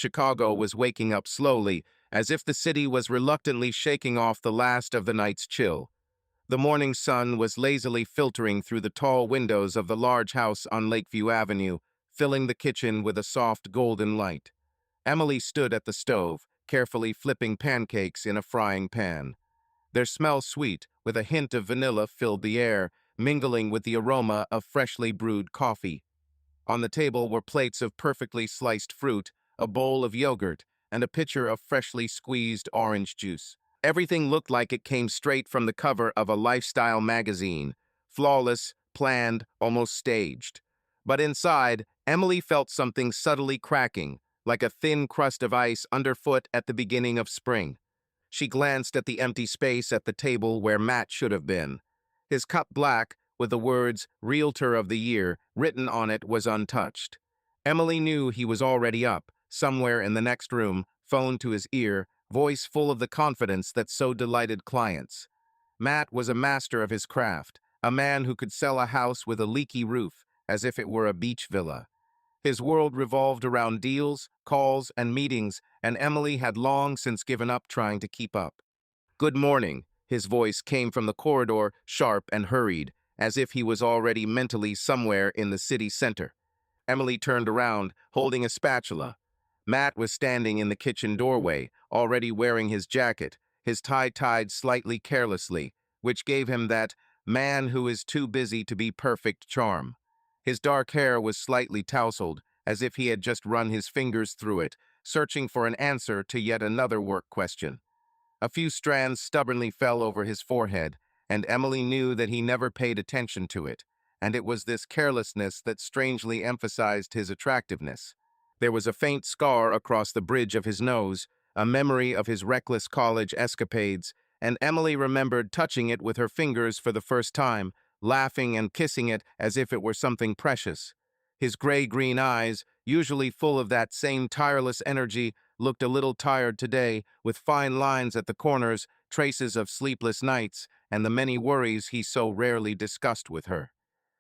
Chicago was waking up slowly, as if the city was reluctantly shaking off the last of the night's chill. The morning sun was lazily filtering through the tall windows of the large house on Lakeview Avenue, filling the kitchen with a soft golden light. Emily stood at the stove, carefully flipping pancakes in a frying pan. Their smell sweet, with a hint of vanilla, filled the air, mingling with the aroma of freshly brewed coffee. On the table were plates of perfectly sliced fruit, a bowl of yogurt, and a pitcher of freshly squeezed orange juice. Everything looked like it came straight from the cover of a lifestyle magazine, flawless, planned, almost staged. But inside, Emily felt something subtly cracking, like a thin crust of ice underfoot at the beginning of spring. She glanced at the empty space at the table where Matt should have been. His cup black, with the words Realtor of the Year written on it, was untouched. Emily knew he was already up, somewhere in the next room, phone to his ear, voice full of the confidence that so delighted clients. Matt was a master of his craft, a man who could sell a house with a leaky roof, as if it were a beach villa. His world revolved around deals, calls, and meetings, and Emily had long since given up trying to keep up. "Good morning," his voice came from the corridor, sharp and hurried, as if he was already mentally somewhere in the city center. Emily turned around, holding a spatula. Matt was standing in the kitchen doorway, already wearing his jacket, his tie tied slightly carelessly, which gave him that man who is too busy to be perfect charm. His dark hair was slightly tousled, as if he had just run his fingers through it, searching for an answer to yet another work question. A few strands stubbornly fell over his forehead, and Emily knew that he never paid attention to it, and it was this carelessness that strangely emphasized his attractiveness. There was a faint scar across the bridge of his nose, a memory of his reckless college escapades, and Emily remembered touching it with her fingers for the first time, laughing and kissing it as if it were something precious. His gray-green eyes, usually full of that same tireless energy, looked a little tired today, with fine lines at the corners, traces of sleepless nights, and the many worries he so rarely discussed with her.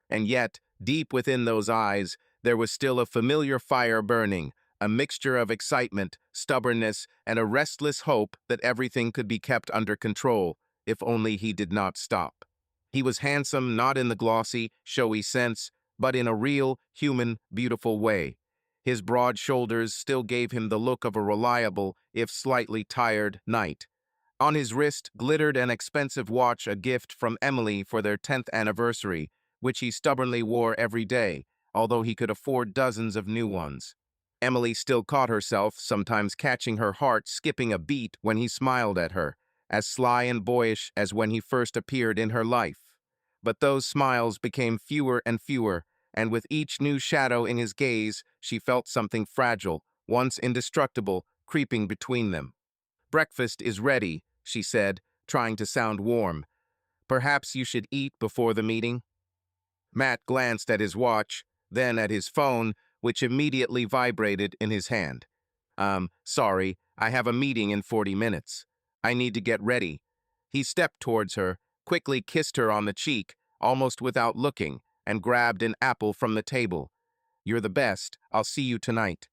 And yet, deep within those eyes, there was still a familiar fire burning, a mixture of excitement, stubbornness, and a restless hope that everything could be kept under control, if only he did not stop. He was handsome not in the glossy, showy sense, but in a real, human, beautiful way. His broad shoulders still gave him the look of a reliable, if slightly tired, knight. On his wrist glittered an expensive watch, a gift from Emily for their 10th anniversary, which he stubbornly wore every day, although he could afford dozens of new ones. Emily still caught herself, sometimes catching her heart skipping a beat when he smiled at her, as sly and boyish as when he first appeared in her life. But those smiles became fewer and fewer, and with each new shadow in his gaze, she felt something fragile, once indestructible, creeping between them. "Breakfast is ready," she said, trying to sound warm. "Perhaps you should eat before the meeting?" Matt glanced at his watch, then at his phone, which immediately vibrated in his hand. Sorry, I have a meeting in 40 minutes. I need to get ready." He stepped towards her, quickly kissed her on the cheek, almost without looking, and grabbed an apple from the table. "You're the best. I'll see you tonight."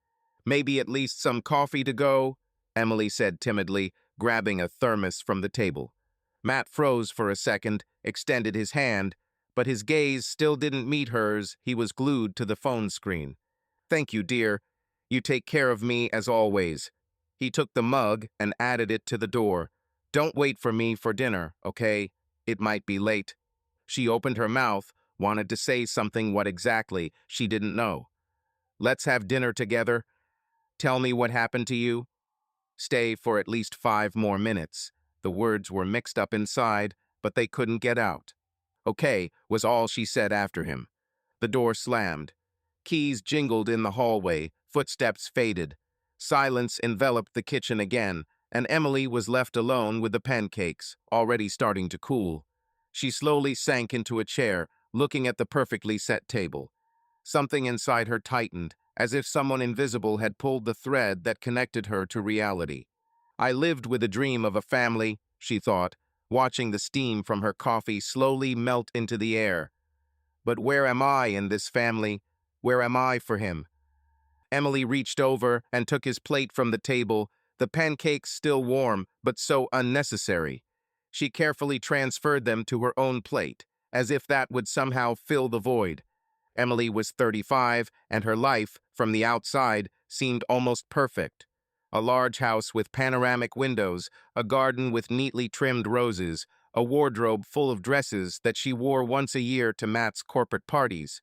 "Maybe at least some coffee to go?" Emily said timidly, grabbing a thermos from the table. Matt froze for a second, extended his hand, but his gaze still didn't meet hers. He was glued to the phone screen. "Thank you, dear. You take care of me as always." He took the mug and added it to the door. "Don't wait for me for dinner, okay? It might be late." She opened her mouth, wanted to say something, what exactly, she didn't know. "Let's have dinner together. Tell me what happened to you." "Stay for at least 5 more minutes." The words were mixed up inside, but they couldn't get out. "Okay," was all she said after him. The door slammed. Keys jingled in the hallway, footsteps faded. Silence enveloped the kitchen again, and Emily was left alone with the pancakes, already starting to cool. She slowly sank into a chair, looking at the perfectly set table. Something inside her tightened, as if someone invisible had pulled the thread that connected her to reality. "I lived with a dream of a family," she thought, watching the steam from her coffee slowly melt into the air. "But where am I in this family? Where am I for him?" Emily reached over and took his plate from the table, the pancakes still warm, but so unnecessary. She carefully transferred them to her own plate, as if that would somehow fill the void. Emily was 35, and her life, from the outside, seemed almost perfect. A large house with panoramic windows, a garden with neatly trimmed roses, a wardrobe full of dresses that she wore once a year to Matt's corporate parties.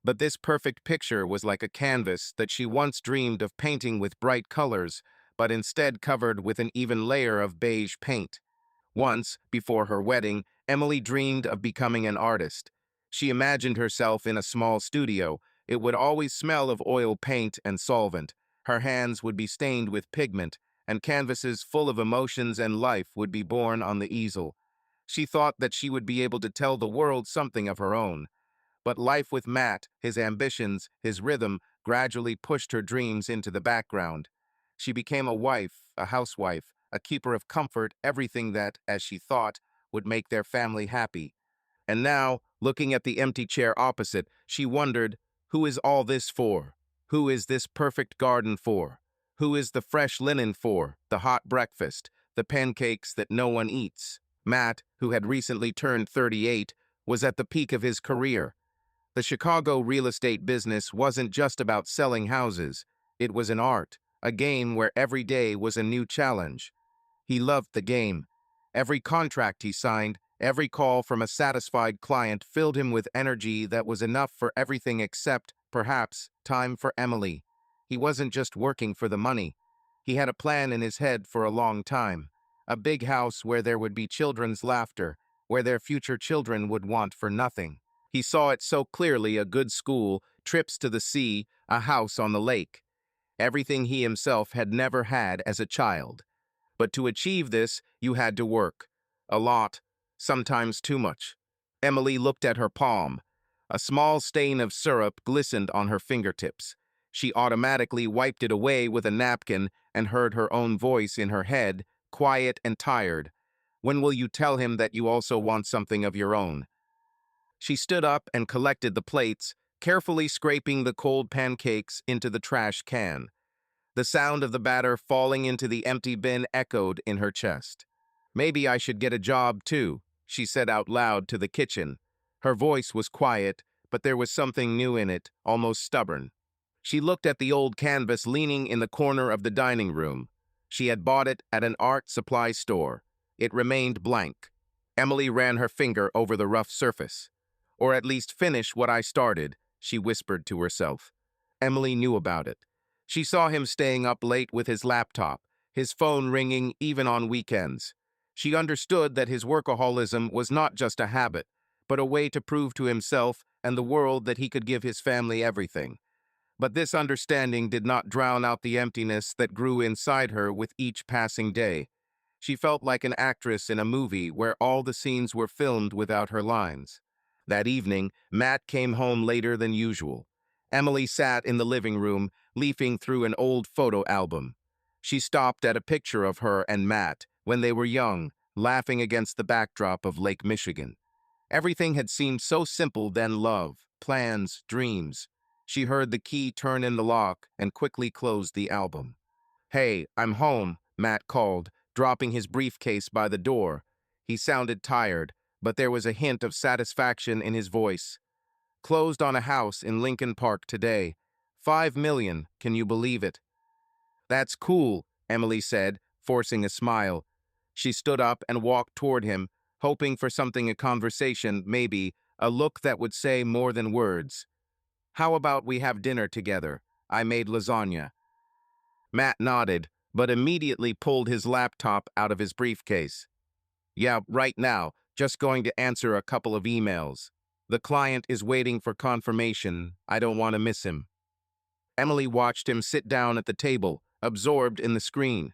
But this perfect picture was like a canvas that she once dreamed of painting with bright colors, but instead covered with an even layer of beige paint. Once, before her wedding, Emily dreamed of becoming an artist. She imagined herself in a small studio. It would always smell of oil paint and solvent. Her hands would be stained with pigment, and canvases full of emotions and life would be born on the easel. She thought that she would be able to tell the world something of her own. But life with Matt, his ambitions, his rhythm, gradually pushed her dreams into the background. She became a wife, a housewife, a keeper of comfort, everything that, as she thought, would make their family happy. And now, looking at the empty chair opposite, she wondered, who is all this for? Who is this perfect garden for? Who is the fresh linen for, the hot breakfast, the pancakes that no one eats? Matt, who had recently turned 38, was at the peak of his career. The Chicago real estate business wasn't just about selling houses. It was an art, a game where every day was a new challenge. He loved the game. Every contract he signed, every call from a satisfied client filled him with energy that was enough for everything except, perhaps, time for Emily. He wasn't just working for the money. He had a plan in his head for a long time. A big house where there would be children's laughter, where their future children would want for nothing. He saw it so clearly: a good school, trips to the sea, a house on the lake. Everything he himself had never had as a child. But to achieve this, you had to work. A lot, sometimes too much. Emily looked at her palm. A small stain of syrup glistened on her fingertips. She automatically wiped it away with a napkin and heard her own voice in her head, quiet and tired. When will you tell him that you also want something of your own? She stood up and collected the plates, carefully scraping the cold pancakes into the trash can. The sound of the batter falling into the empty bin echoed in her chest. Maybe I should get a job too, she said out loud to the kitchen. Her voice was quiet, but there was something new in it, almost stubborn. She looked at the old canvas leaning in the corner of the dining room. She had bought it at an art supply store. It remained blank. Emily ran her finger over the rough surface. Or at least finish what I started, she whispered to herself. Emily knew about it. She saw him staying up late with his laptop, his phone ringing even on weekends. She understood that his workaholism was not just a habit, but a way to prove to himself and the world that he could give his family everything. But this understanding did not drown out the emptiness that grew inside her with each passing day. She felt like an actress in a movie where all the scenes were filmed without her lines. That evening, Matt came home later than usual. Emily sat in the living room, leafing through an old photo album. She stopped at a picture of her and Matt when they were young, laughing against the backdrop of Lake Michigan. Everything had seemed so simple then: love, plans, dreams. She heard the key turn in the lock and quickly closed the album. Hey, I'm home, Matt called, dropping his briefcase by the door. He sounded tired, but there was a hint of satisfaction in his voice. Closed on a house in Lincoln Park today. 5 million, can you believe it? That's cool, Emily said, forcing a smile. She stood up and walked toward him, hoping for something: a conversation, maybe, a look that would say more than words. How about we have dinner together? I made lasagna. Matt nodded, but immediately pulled his laptop out of his briefcase. Yeah, right now, just going to answer a couple of emails. The client is waiting for confirmation. I don't want to miss him. Emily watched him sit down at the table, absorbed in the screen.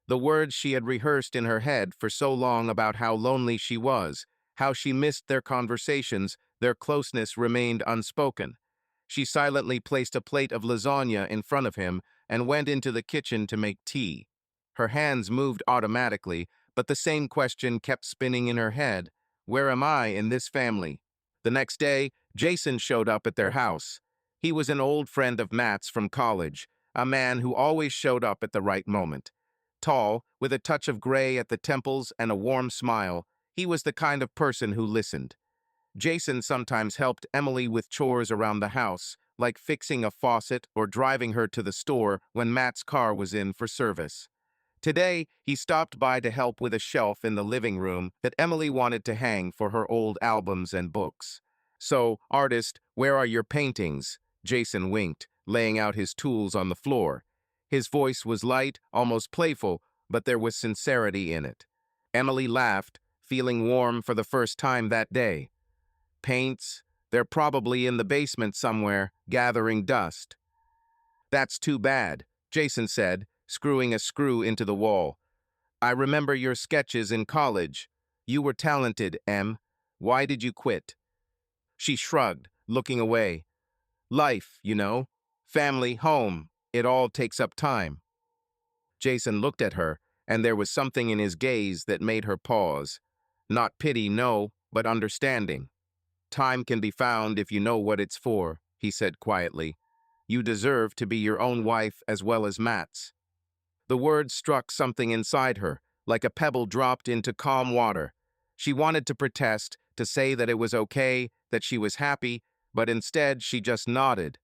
The words she had rehearsed in her head for so long about how lonely she was, how she missed their conversations, their closeness, remained unspoken. She silently placed a plate of lasagna in front of him and went into the kitchen to make tea. Her hands moved automatically, but the same question kept spinning in her head. Where am I in this family? The next day, Jason showed up at their house. He was an old friend of Matt's from college. a man who always showed up at the right moment. Tall, with a touch of gray at the temples and a warm smile, he was the kind of person who listened. Jason sometimes helped Emily with chores around the house, like fixing a faucet or driving her to the store when Matt's car was in for service. Today, he stopped by to help with a shelf in the living room that Emily wanted to hang for her old albums and books. "So, artist, where are your paintings?" Jason winked, laying out his tools on the floor. His voice was light, almost playful, but there was sincerity in it. Emily laughed, feeling warm for the first time that day. "Paints? They're probably in the basement somewhere, gathering dust." "That's too bad," Jason said, screwing a screw into the wall. "I remember your sketches in college. You were talented, Em. Why did you quit?" She shrugged, looking away. "Life, you know. Family, home. It all takes up time." Jason looked at her, and there was something in his gaze that made her pause. Not pity, no, but understanding. "Time can be found if you know what it's for," he said quietly. "You deserve to be your own wife as well as Matt's." The words struck something inside her, like a pebble dropped into calm water. She wanted to protest, to say that it was okay, that she was happy, but instead she just nodded.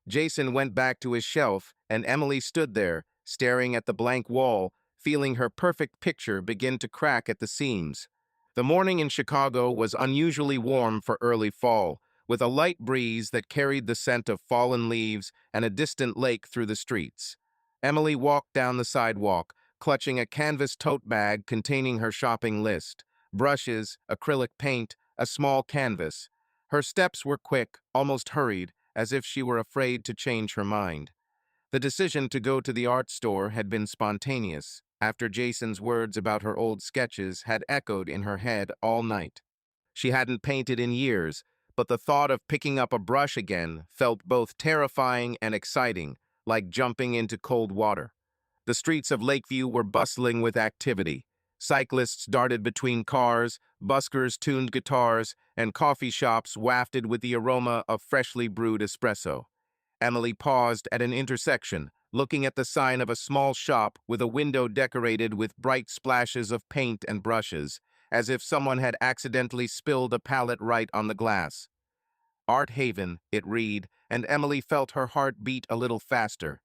Jason went back to his shelf, and Emily stood there, staring at the blank wall, feeling her perfect picture begin to crack at the seams. The morning in Chicago was unusually warm for early fall, with a light breeze that carried the scent of fallen leaves and a distant lake through the streets. Emily walked down the sidewalk, clutching a canvas tote bag containing her shopping list: brushes, acrylic paint, a small canvas. Her steps were quick, almost hurried, as if she were afraid to change her mind. The decision to go to the art store had been spontaneous, after Jason's words about her old sketches had echoed in her head all night. She hadn't painted in years, but the thought of picking up a brush again felt both terrifying and exciting, like jumping into cold water. The streets of Lakeview were bustling with activity. Cyclists darted between cars, buskers tuned guitars, and coffee shops wafted with the aroma of freshly brewed espresso. Emily paused at an intersection, looking at the sign of a small shop with a window decorated with bright splashes of paint and brushes, as if someone had accidentally spilled a palette right on the glass. "Art Haven," it read, and Emily felt her heart beat a little faster.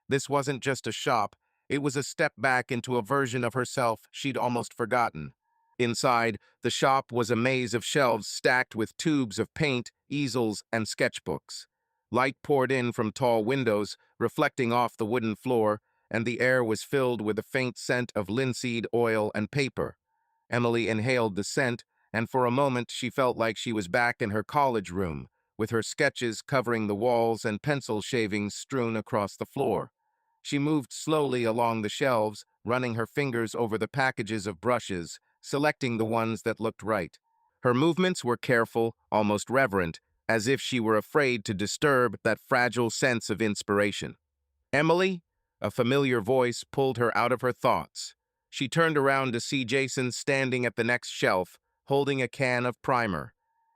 This wasn't just a shop, it was a step back into a version of herself she'd almost forgotten. Inside, the shop was a maze of shelves stacked with tubes of paint, easels, and sketchbooks. Light poured in from tall windows, reflecting off the wooden floor, and the air was filled with a faint scent of linseed oil and paper. Emily inhaled the scent, and for a moment she felt like she was back in her college room, with her sketches covering the walls and pencil shavings strewn across the floor. She moved slowly along the shelves, running her fingers over the packages of brushes, selecting the ones that looked right. Her movements were careful, almost reverent, as if she were afraid to disturb that fragile sense of inspiration. "Emily?" A familiar voice pulled her out of her thoughts. She turned around to see Jason standing at the next shelf, holding a can of primer.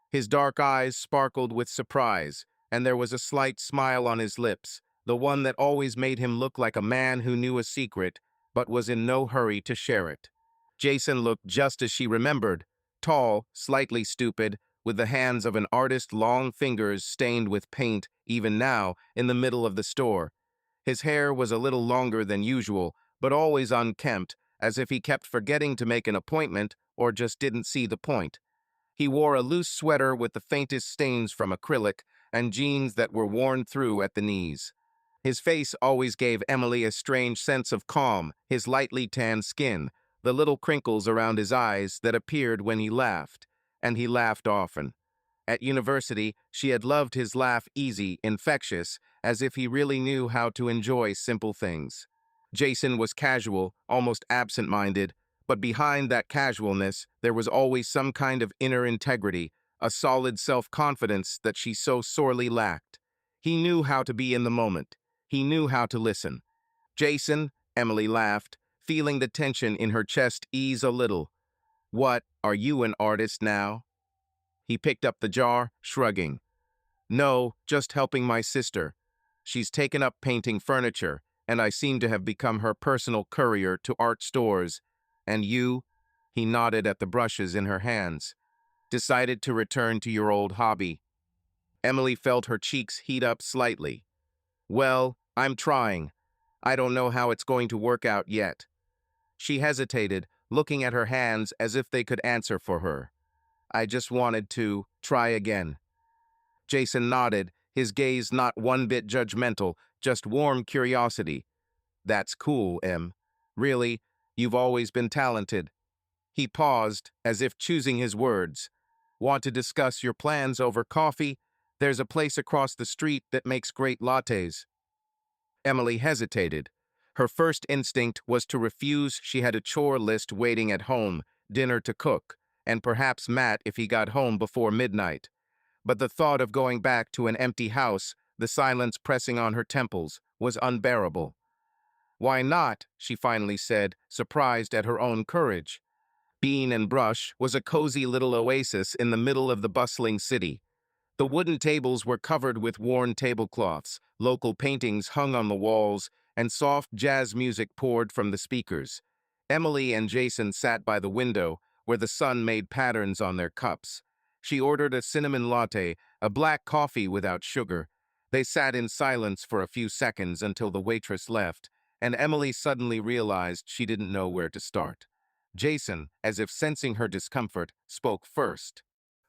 His dark eyes sparkled with surprise, and there was a slight smile on his lips, the one that always made him look like a man who knew a secret, but was in no hurry to share it. Jason looked just as she remembered, tall, slightly stupid, with the hands of an artist's long fingers stained with paint, even now, in the middle of the store. His hair was a little longer than usual, but always unkempt, as if he kept forgetting to make an appointment or just didn't see the point. He wore a loose sweater with the faintest stains from acrylic and jeans that were worn through at the knees. His face always gave Emily a strange sense of calm, his lightly tanned skin, the little crinkles around his eyes that appeared when he laughed, and he laughed often. At university, she had loved his laugh, easy, infectious, as if he really knew how to enjoy simple things. Jason was casual, almost absent-minded, but behind that casualness, there was always some kind of inner integrity, a solid self-confidence that she so sorely lacked. He knew how to be in the moment. He knew how to listen. "Jason," Emily laughed, feeling the tension in her chest ease a little. "What, are you an artist now?" He picked up the jar, shrugging. "No, just helping my sister. She's taken up painting furniture, and I seem to have become her personal courier to art stores. And you, he nodded at the brushes in her hands, decided to return to your old hobby. Emily felt her cheeks heat up slightly. Well, I'm trying. I don't know how it's going to work out yet. She hesitated, looking at her hands as if they could answer for her. I just wanted to try again. Jason nodded, his gaze not one bit judgmental, just warm curiosity. That's cool, Em. Really, you've always been talented. He paused, as if choosing his words. Want to discuss your plans over coffee? There's a place across the street that makes great lattes. Emily hesitated. Her first instinct was to refuse. She had a chore list waiting at home, dinner to cook, and perhaps Matt if he got home before midnight. But the thought of going back to an empty house, the silence pressing on her temples, was unbearable. Why not? She finally said, surprised at her own courage. Bean and Brush was a cozy little oasis in the middle of the bustling city. The wooden tables were covered with worn tablecloths, local paintings hung on the walls, and soft jazz music poured from the speakers. Emily and Jason sat by the window, where the sun made patterns on their cups. She ordered a cinnamon latte, a black coffee without sugar. They sat in silence for a few seconds until the waitress left, and Emily suddenly realized she didn't know where to start. Jason, as if sensing her discomfort, spoke first.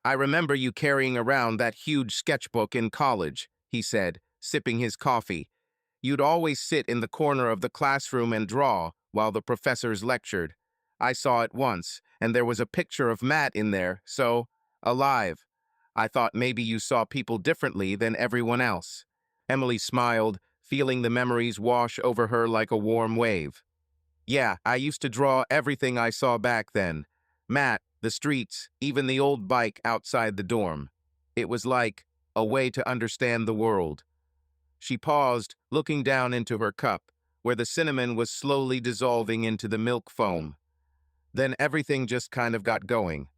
I remember you carrying around that huge sketchbook in college, he said, sipping his coffee. You'd always sit in the corner of the classroom and draw while the professors lectured. I saw it once, and there was a picture of Matt in there, so, alive. I thought maybe you saw people differently than everyone else. Emily smiled, feeling the memories wash over her like a warm wave. Yeah, I used to draw everything I saw back then. Matt, the streets, even the old bike outside the dorm. It was like a way to understand the world. She paused, looking down into her cup, where the cinnamon was slowly dissolving into the milk foam. Then everything just kind of got going.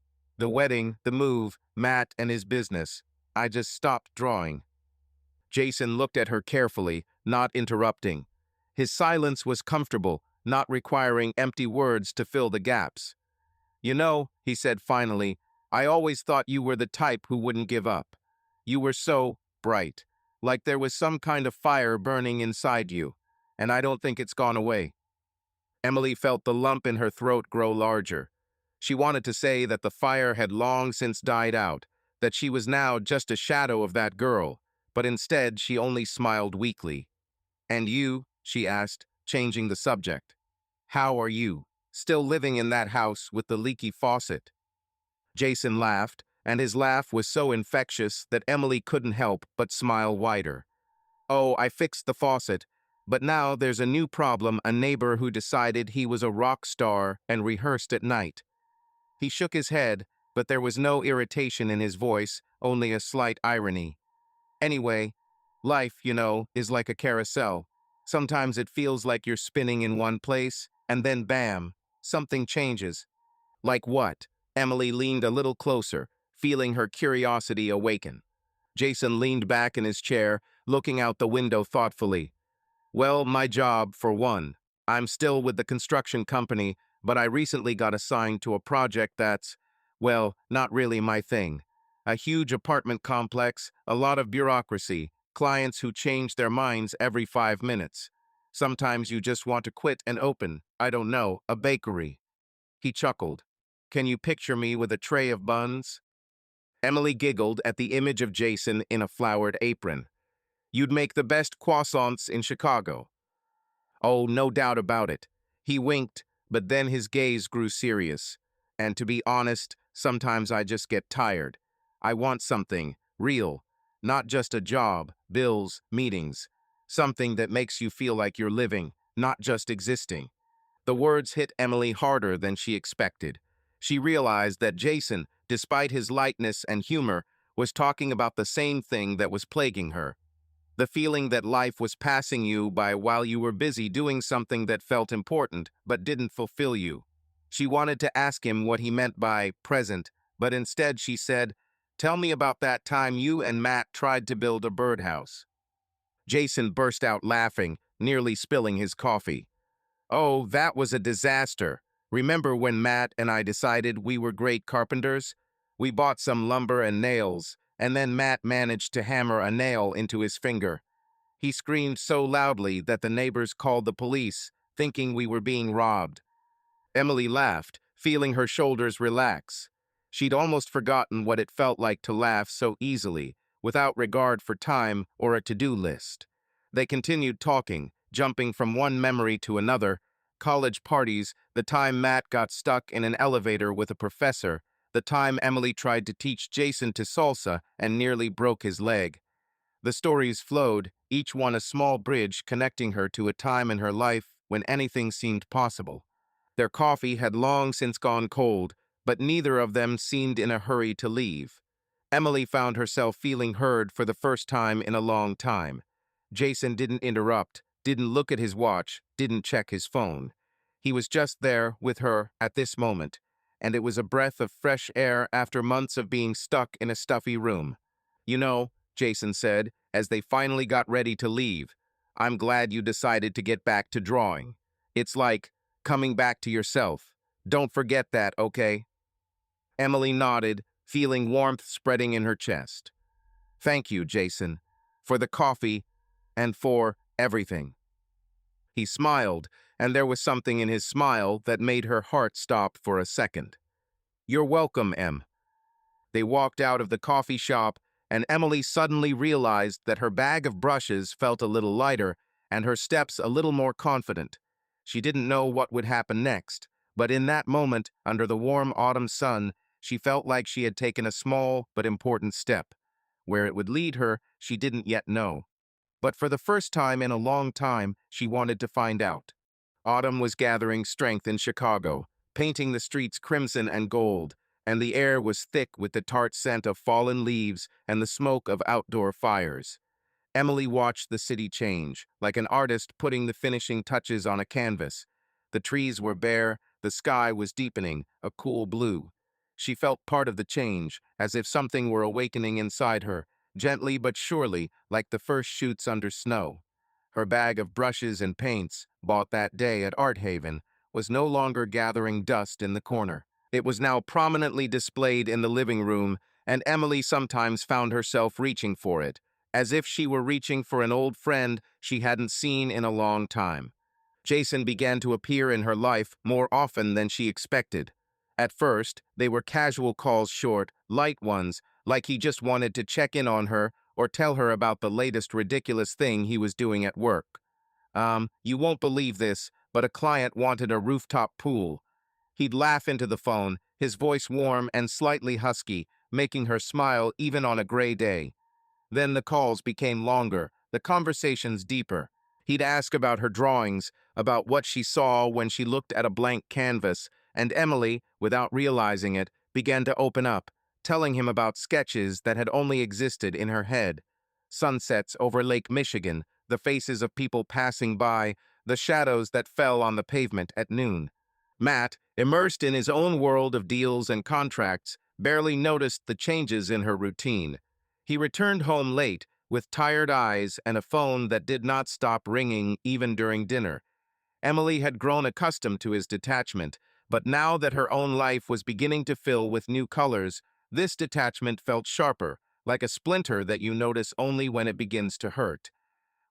The wedding, the move, Matt and his business. I just stopped drawing. Jason looked at her carefully, not interrupting. His silence was comfortable, not requiring empty words to fill the gaps. You know, he said finally, I always thought you were the type who wouldn't give up. You were so bright, like there was some kind of fire burning inside you, and I don't think it's gone away. Emily felt the lump in her throat grow larger. She wanted to say that the fire had long since died out, that she was now just a shadow of that girl, but instead she only smiled weakly. And you? She asked, changing the subject. How are you? Still living in that house with the leaky faucet? Jason laughed, and his laugh was so infectious that Emily couldn't help but smile wider. Oh, I fixed the faucet, but now there's a new problem, a neighbor who decided he was a rock star and rehearsed at night. He shook his head, but there was no irritation in his voice, only a slight irony. Anyway, life, you know, is like a carousel. Sometimes it feels like you're spinning in one place, and then bam, something changes. Like what? Emily leaned a little closer, feeling her curiosity awaken. Jason leaned back in his chair, looking out the window thoughtfully. Well, my job, for one. I'm still with the construction company, but I recently got assigned to a project that's, well, not really my thing. A huge apartment complex, a lot of bureaucracy, clients who change their minds every 5 minutes. Sometimes you just want to quit and open, I don't know, a bakery. He chuckled. Can you picture me with a tray of buns? Emily giggled at the image of Jason in a flowered apron. You'd make the best croissants in Chicago. Oh, no doubt about it. He winked, but then his gaze grew serious. And to be honest, sometimes I just get tired. I want something real, not just a job, bills, meetings. Something that makes you feel like you're living, not just existing. The words hit Emily harder than she expected. She realized that Jason, despite his lightness and humor, was talking about the same thing that was plaguing her. The feeling that life was passing you by while you were busy doing something that felt important but didn't fulfill you. She wanted to ask him what he meant by present, but instead she said, Tell me about that time you and Matt tried to build a birdhouse. Jason burst out laughing, nearly spilling his coffee. Oh, that was a disaster. Remember when Matt and I decided we were great carpenters? We bought some lumber and nails, and then Matt managed to hammer a nail into his finger. He screamed so loudly that the neighbors called the police, thinking we were being robbed. Emily laughed, feeling her shoulders relax. She'd almost forgotten what it felt like to laugh so easily, without regard for time or a to-do list. They continued talking, jumping from one memory to another: college parties, the time Matt got stuck in an elevator with a professor, the time Emily tried to teach Jason to salsa and nearly broke his leg. The stories flowed, each one a small bridge connecting her to a time in her life when anything seemed possible. Their coffee had long since gone cold, but neither of them seemed in a hurry to leave. Emily found herself feeling heard for the first time in a long time. Jason didn't interrupt, didn't look at his watch, didn't check his phone. He was just there with her at this moment, and it was a breath of fresh air after months of being stuck in a stuffy room. "You know," Jason said, as they finally got ready to leave, "I'm glad you decided to get back to drawing. It's like coming back to yourself. Don't forget that, okay?" Emily nodded, feeling warmth spreading in her chest. "Thank you, Jason, for the coffee and for everything." He smiled, and there was something in his smile that made her heart stop for a second. "You're welcome, Em." They walked out of the coffee shop, and Emily suddenly realized that her bag of brushes felt a little lighter and her steps a little more confident. She didn't know what would happen next, but in that moment, under the warm autumn sun, she felt like she had taken a small but important step. Where it would lead her, she didn't yet know. But for the first time in a long time, she wanted to find out. Autumn was gathering strength in Chicago, painting the streets crimson and gold, and the air was thick with the tart scent of fallen leaves and the smoke of outdoor fires. Emily watched the city change, like an artist putting the finishing touches on a canvas. The trees were bare, the sky was deepening, a cool blue. She felt part of the change, as if something were awakening inside her, gently but surely, like the first shoots under snow. Her bag of brushes and paints, bought that day at Art Haven, was no longer gathering dust in the corner. It was now prominently displayed in the living room, and Emily sometimes found herself reaching for it, as if she were reaching for an old friend she hadn't seen in a long time. Jason began to appear in her life more often than she expected. At first, they were casual calls, short, light ones, like he just wanted to check in on her or tell her about the latest ridiculous thing he was doing at work. You won't believe this, but a client wanted a rooftop pool." He'd laugh into the phone, his voice warm and slightly husky, making her smile even on a gray day. Then the calls became longer, the conversations deeper. He'd ask about her drawings, about what she saw when she looked at a blank canvas, and Emily, without realizing it, began to open up, telling him about sketches that had only existed in her head. Sunsets over Lake Michigan, the faces of people passing by, the shadows that fell on the pavement at noon. Matt, immersed in his own world of deals and contracts, barely noticed the changes in her routine. He returned home late, with tired eyes and a phone that did not stop ringing even during dinner. Emily had grown accustomed to his detachment, but now that her own life was beginning to fill with new colors, this detachment felt sharper, like a splinter that you notice only when it begins to hurt.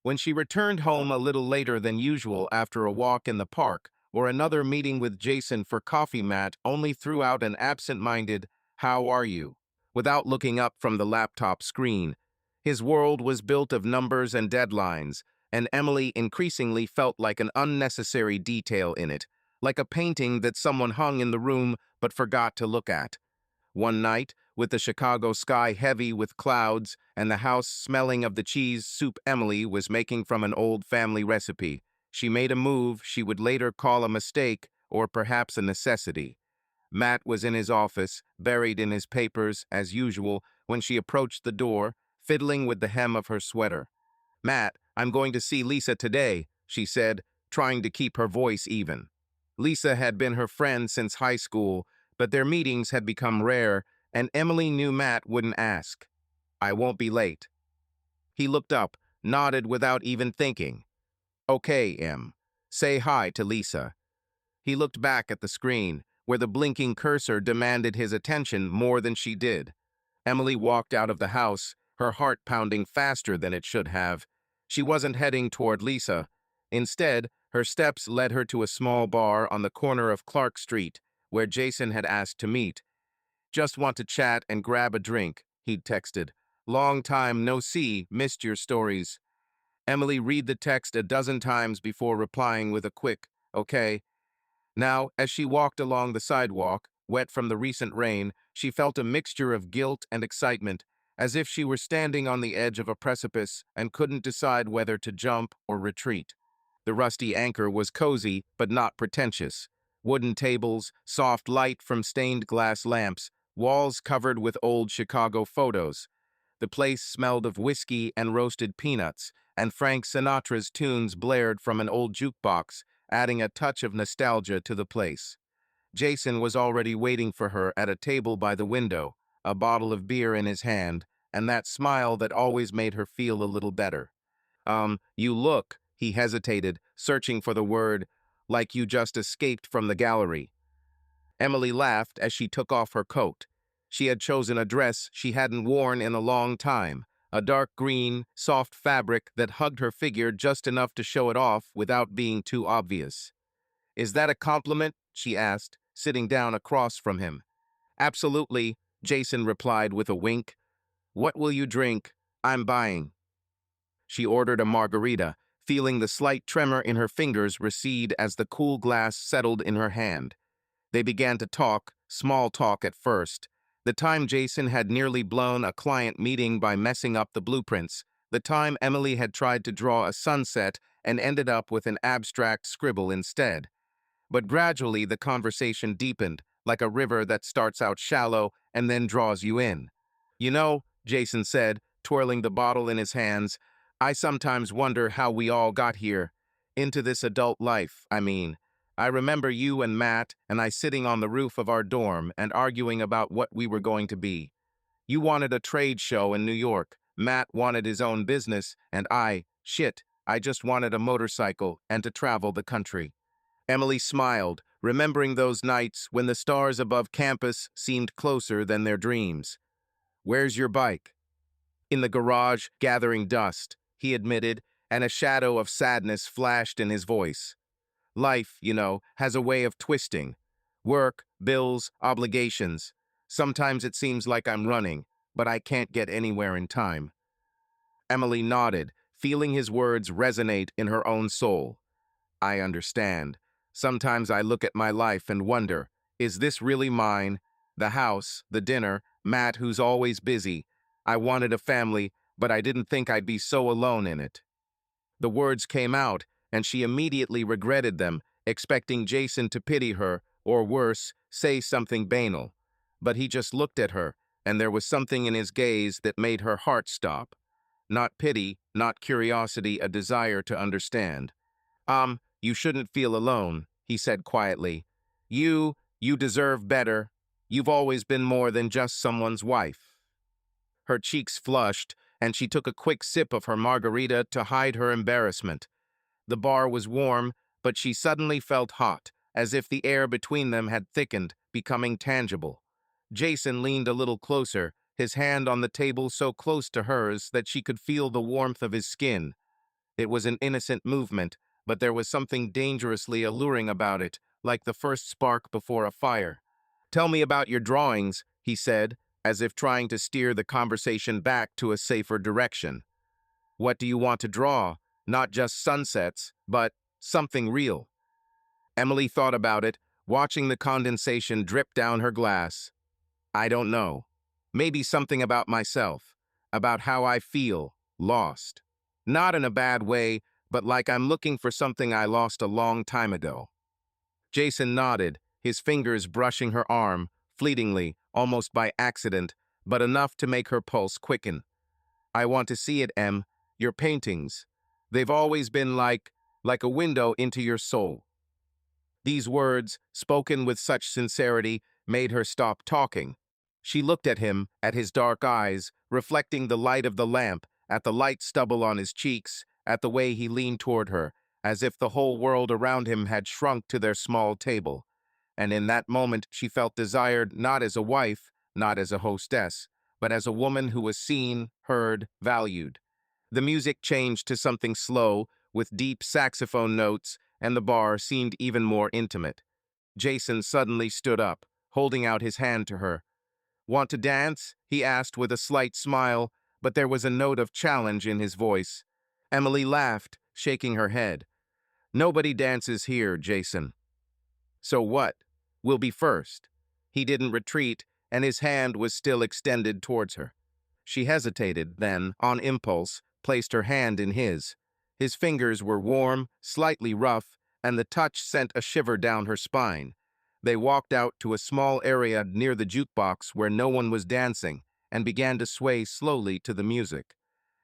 When she returned home a little later than usual after a walk in the park or another meeting with Jason for coffee, Matt only threw out an absent-minded, "How are you?" without looking up from the laptop screen. His world was built of numbers and deadlines, and Emily increasingly felt like an unnecessary detail in it, like a painting that someone hung in the room but forgot to look at. One night, with the Chicago sky heavy with clouds and the house smelling of the cheese soup Emily was making from an old family recipe, she made a move she would later call a mistake or perhaps a necessity. Matt was in his office, buried in his papers, as usual, when she approached the door, fiddling with the hem of her sweater. "Matt, I'm going to see Lisa today," she said, trying to keep her voice even. Lisa had been her friend since high school, but their meetings had become rare, and Emily knew Matt wouldn't ask. "I won't be late." He looked up, nodded without even thinking. Okay, Em. Say hi to Lisa. He looked back at the screen, where the blinking cursor demanded his attention more than she did. Emily walked out of the house, her heart pounding faster than it should have. She wasn't heading toward Lisa. Instead, her steps led her to a small bar on the corner of Clark Street, where Jason had asked to meet. Just want to chat and grab a drink, he'd texted. Long time no see, missed your stories. Emily read the text a dozen times before replying with a quick, okay. Now, as she walked along the sidewalk, wet from the recent rain, she felt a mixture of guilt and excitement, as if she were standing on the edge of a precipice and couldn't decide whether to jump or retreat. The rusty anchor was cozy, but not pretentious. Wooden tables, soft light from stained glass lamps, walls covered with old Chicago photos. The place smelled of whiskey and roasted peanuts, and Frank Sinatra's tunes blared from an old jukebox, adding a touch of nostalgia to the place. Jason was already waiting for her at a table by the window, a bottle of beer in his hand, and that smile that always made her feel a little better. You look, he hesitated, searching for the word, like you just escaped from the gallery. Emily laughed as she took off her coat. She had chosen a dress she hadn't worn in a long time, a dark green, soft fabric that hugged her figure just enough to show it off without being too obvious. Is that a compliment? She asked, sitting down across from him. Absolutely, Jason replied with a wink. What will you drink? I'm buying. She ordered a margarita, feeling the slight tremor in her fingers recede as the cool glass settled in her hand. They began to talk, small talk at first. The time Jason had nearly blown a client meeting by messing up the blueprints. The time Emily had tried to draw a sunset and ended up with an abstract scribble instead. But gradually the conversation deepened, like a river that starts out shallow and then draws you in. You know, Jason said, twirling the bottle in his hands, I sometimes wonder how we all got here. Into this adult life, I mean. I remember you and Matt and I sitting on the roof of our dorm and arguing about what we were going to be. You wanted a trade show in New York, Matt wanted his own business, and I just wanted a motorcycle and to travel the country. Emily smiled, remembering those nights when the stars above campus seemed closer than their dreams. Where's your bike? In the garage, gathering dust, he admitted, and a shadow of sadness flashed in his voice. Life, you know, has a way of twisting. Work, bills, obligations. Sometimes it seems like I'm running, but I can't get anywhere in time. Emily nodded, feeling his words resonate in her own soul. I understand. Sometimes I look at my life and wonder, is this really mine? The house, the dinner, Matt who's always busy. I wanted a family, but I didn't think I'd be so alone in it. The words came out, and she immediately regretted them, expecting Jason to pity her, or worse, say something banal. But he just looked at her, and there was something in his gaze that made her heart stop. Not pity, not curiosity, a desire to understand. You shouldn't feel alone, he said quietly. You deserve better. You've always been more than just someone's wife. Her cheeks flushed, and she took a quick sip of her margarita to hide her embarrassment. The bar was warm, but she suddenly felt hot, as if the air between them had thickened, becoming tangible. Jason leaned a little closer, his hand on the table so close to hers that she could feel the warmth of his skin. It was an innocent movement, but there was something dangerously alluring about it, like the first spark before a fire. Tell me about your drawings, he said, as if trying to steer the conversation back to a safer direction. What do you want to draw? Not just sunsets, but something real. Emily thought about it, watching the condensation drip down her glass. I don't know. Maybe something about myself, about how I feel, lost. Not in a bad way, but like I'm looking for something I lost a long time ago. Jason nodded, his fingers brushing her arm, fleetingly, almost by accident, but enough to make her pulse quicken. I want to see it, Em. Your paintings. They've always been like a window into your soul. These words, spoken with such sincerity, made her stop talking. She looked at him, at his dark eyes, reflecting the light of the lamp, at the light stubble on his cheeks, at the way he leaned toward her, as if the whole world around him had shrunk to their small table. And in that moment she felt desired not as a wife, not as a hostess, but as a woman who was seen, heard, valued. The music changed to something slow, with deep saxophone notes, and the bar seemed even more intimate. Jason suddenly stood up, holding out his hand to her. "Want to dance?" he asked with a slight smile, but there was a note of challenge in his voice. Emily laughed, shaking her head. "Nobody dances here, Jason." "So what? We'll be first." He didn't retreat, and his hand was still extended towards her. She hesitated, then, on impulse, placed her hand in his. His fingers were warm, slightly rough, and the touch sent a shiver down her spine. They walked out to a small area near the jukebox where no one was dancing, and began to sway slowly to the music.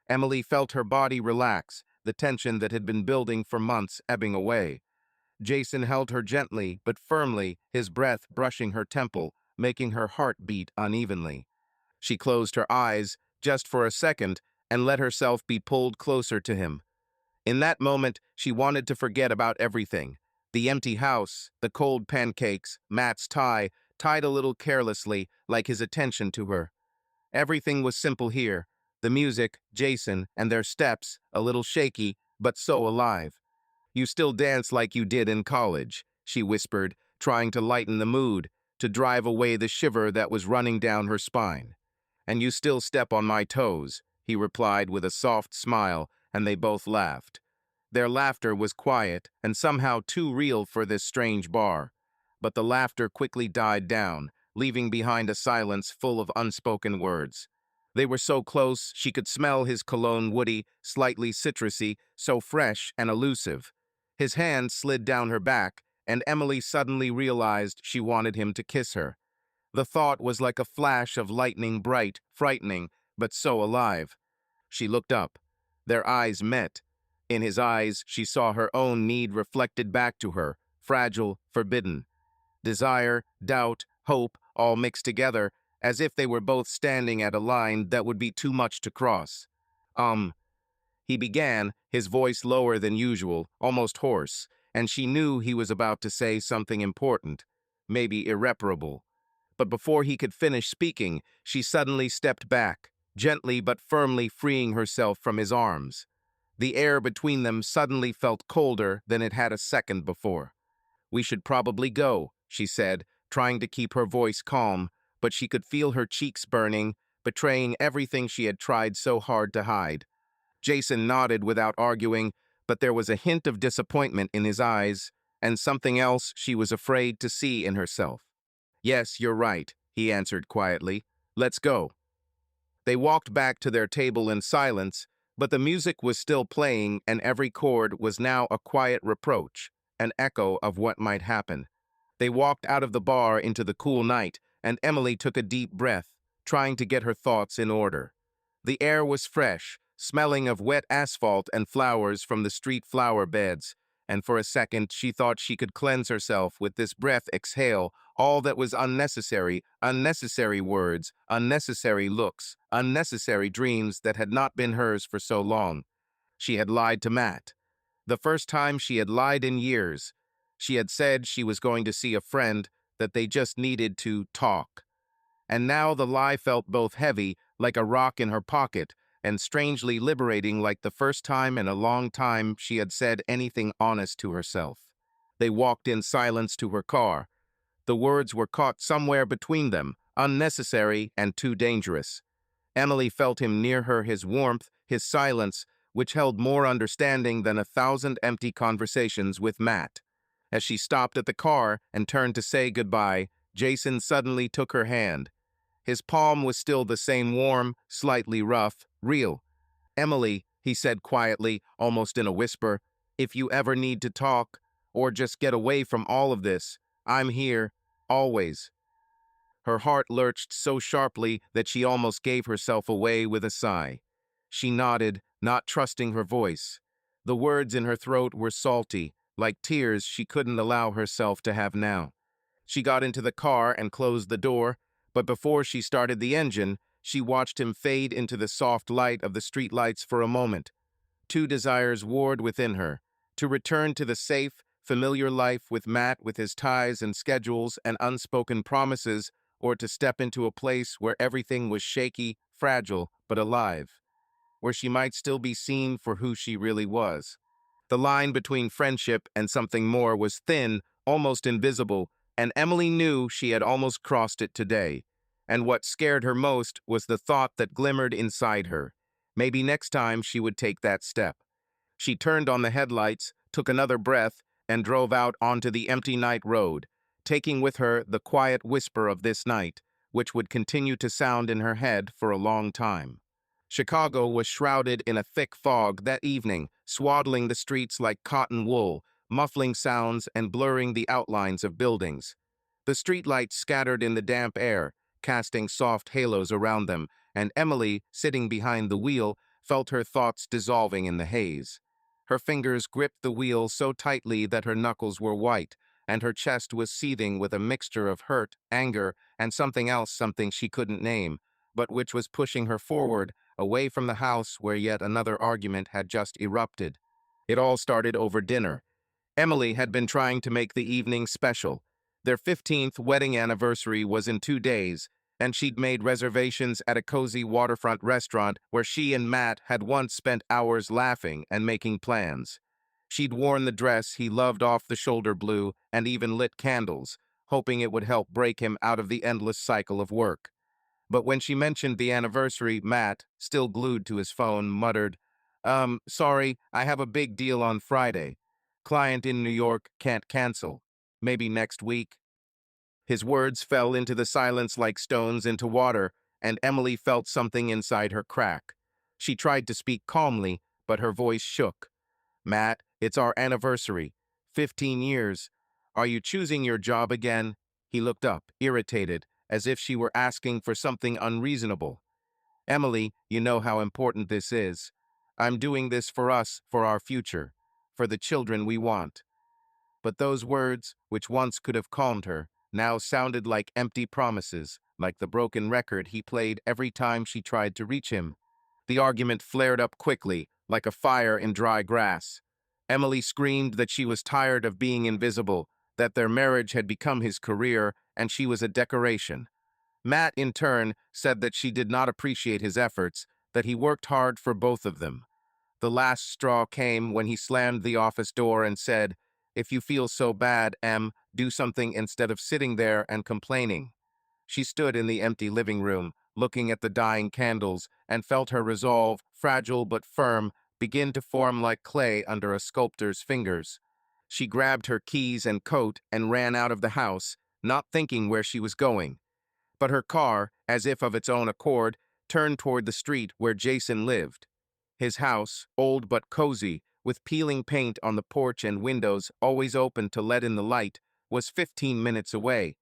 Emily felt her body relax, the tension that had been building for months ebbing away. Jason held her gently but firmly, his breath brushing her temple, making her heart beat unevenly. She closed her eyes, just for a second, and let herself be pulled closer to him. In that moment, she wanted to forget about everything. The empty house, the cold pancakes, Matt's tie, tied a little carelessly, like his attention to her. Everything was simple here. The music, Jason, and their steps, a little shaky, but so alive. "You still dance like you did in college," she whispered, trying to lighten the mood, to drive away the shiver that was running down her spine. "And you still step on my toes," he replied with a soft smile, and they both laughed. Their laughter was quiet and somehow too real for this strange bar. But the laughter quickly died down, leaving behind a silence full of unspoken words. They were so close she could smell his cologne, woody, slightly citrusy, so fresh and elusive. His hand slid down her back, and Emily suddenly realized she wanted him to kiss her. The thought was like a flash of lightning, bright, frightening, but so alive. She looked up. Their eyes met. In his eyes, she saw her own need reflected back to her, fragile, forbidden. Desire, doubt, hope, all mixed together, as if they were both standing at a line that would be too much to cross. He began, his voice lower than usual, almost hoarse, and she knew he was about to say something important, maybe irreparable. But before he could finish speaking, she suddenly stepped back, gently but firmly freeing herself from his arms. The air between them suddenly felt colder than it had a second before. "We should probably go," she said, trying to keep her voice calm, but she could feel her cheeks burning, betraying everything she had tried so hard to hide. Jason nodded without arguing, but there was a hint of disappointment in his eyes, and something else she was afraid to see in herself. "Yes, you're right," he answered quietly. "Let's go." They walked back to their table in silence, but the music was still playing, and every chord was now a quiet reproach, an echo of what might happen. They walked out of the bar into the cool night, and Emily took a deep breath, trying to get her thoughts in order. The air was fresh, smelling of wet asphalt and flowers from the street flower beds, and for a second she thought she could cleanse herself with this breath exhale all that was unnecessary, unnecessary words, unnecessary looks, unnecessary dreams that had not been hers for so long. She had lied to Matt. The first time she had lied in years. She had said she was going to see a friend, that they just needed to talk. And now the lie felt both heavy, like a rock in her pocket, and strangely liberating, like the first time in a long time she had said anything honest to herself. They walked in silence to her car. The words were caught somewhere between them, unnecessary and too dangerous. Emily felt him near her, his warmth, his silence, which held more understanding than 1,000 empty conversations with Matt. As she stopped at the car and turned to say goodbye, Jason suddenly took her hand. His palm was still the same warm, slightly rough, real. "Emily," he said quietly, almost in a whisper, "if you ever need to talk, or just get away from all of this, I'm here, always." Her heart lurched so sharply that she almost gave herself away with a sigh. She nodded, not trusting her voice. The words in her throat were salty, like tears she couldn't allow herself to have now. She got into the car and closed the door, but before she started the engine, She watched him fade into the soft light of the streetlights for a moment. Two desires warred within her: to return to the safe, familiar life with Matt, with his ties and schedules and unspoken promises, or to step into a place where everything was shaky, fragile, but alive, where she might still be seen for who she really was. The line between friendship and something more was thin, almost invisible, and Emily knew she had almost crossed it today. And what scared her most was the thought that glimmered inside her. Maybe next time she would take that step. She turned on the headlights, took another breath, and drove out onto the empty night road, taking with her the quiet whisper of this night, which would continue to sound in her head for a long time. Chicago was shrouded in a thick fog that evening, swaddling the streets like cotton wool, muffling sounds and blurring the outlines of buildings. The streetlights scattered in the damp air, casting soft halos around them, and Emily, sitting behind the wheel, felt her thoughts dissolving in the haze. Her fingers gripped the wheel so tightly that her knuckles were white, and her chest was seething with a mixture of hurt, anger, and something else, something she couldn't name, but which was pushing her forward, away from the house where yet another argument had just erupted. It all started over dinner. Emily had been trying to make the evening special. Their 15th wedding anniversary was in 2 days, and she'd made reservations at a cozy waterfront restaurant where she and Matt had once spent hours laughing and making plans. She'd worn the dress he loved, off the shoulder blue, and even lit candles, hoping it would help break him out of the endless cycle of work. But when she mentioned the anniversary, Matt, still glued to his phone, muttered, sorry, I have a big deal on Friday. Client in New York, can't cancel. Maybe next week." His words fell into the silence like stones into water, and Emily felt something inside her crack. She tried to speak calmly, but her voice shook. "Matt, it's our anniversary. 15 years. Are you choosing your job again?" He looked up, irritated, as if she were asking for something unreasonable. "Emily, you know how important this is. I'm doing this for us, for our future, for the children we want." But those words, which once could have calmed her, now sounded like empty promises, like the broken record he played every time she tried to reach him. The argument flared up quickly, like a fire in dry grass. Emily screamed that she was tired of being invisible, that their marriage had become his career, and she was a decoration. Matt, in turn, said that she did not appreciate his efforts, that he worked hard for both of them. The last straw came when he slammed the office door and said, "If you feel so bad, Em, do something instead of sitting there and complaining." She stood in the empty living room, looking at the dying candles, and felt her resolve, fragile but firm, begin to form like clay under a sculptor's fingers. She grabbed her keys and coat and ran out of the house, not thinking where she was going. But her car, as if of its own accord, turned toward the street where Jason lived. His house, old but cozy, with peeling paint on the porch and windows always open to let in the light, was 15 minutes away.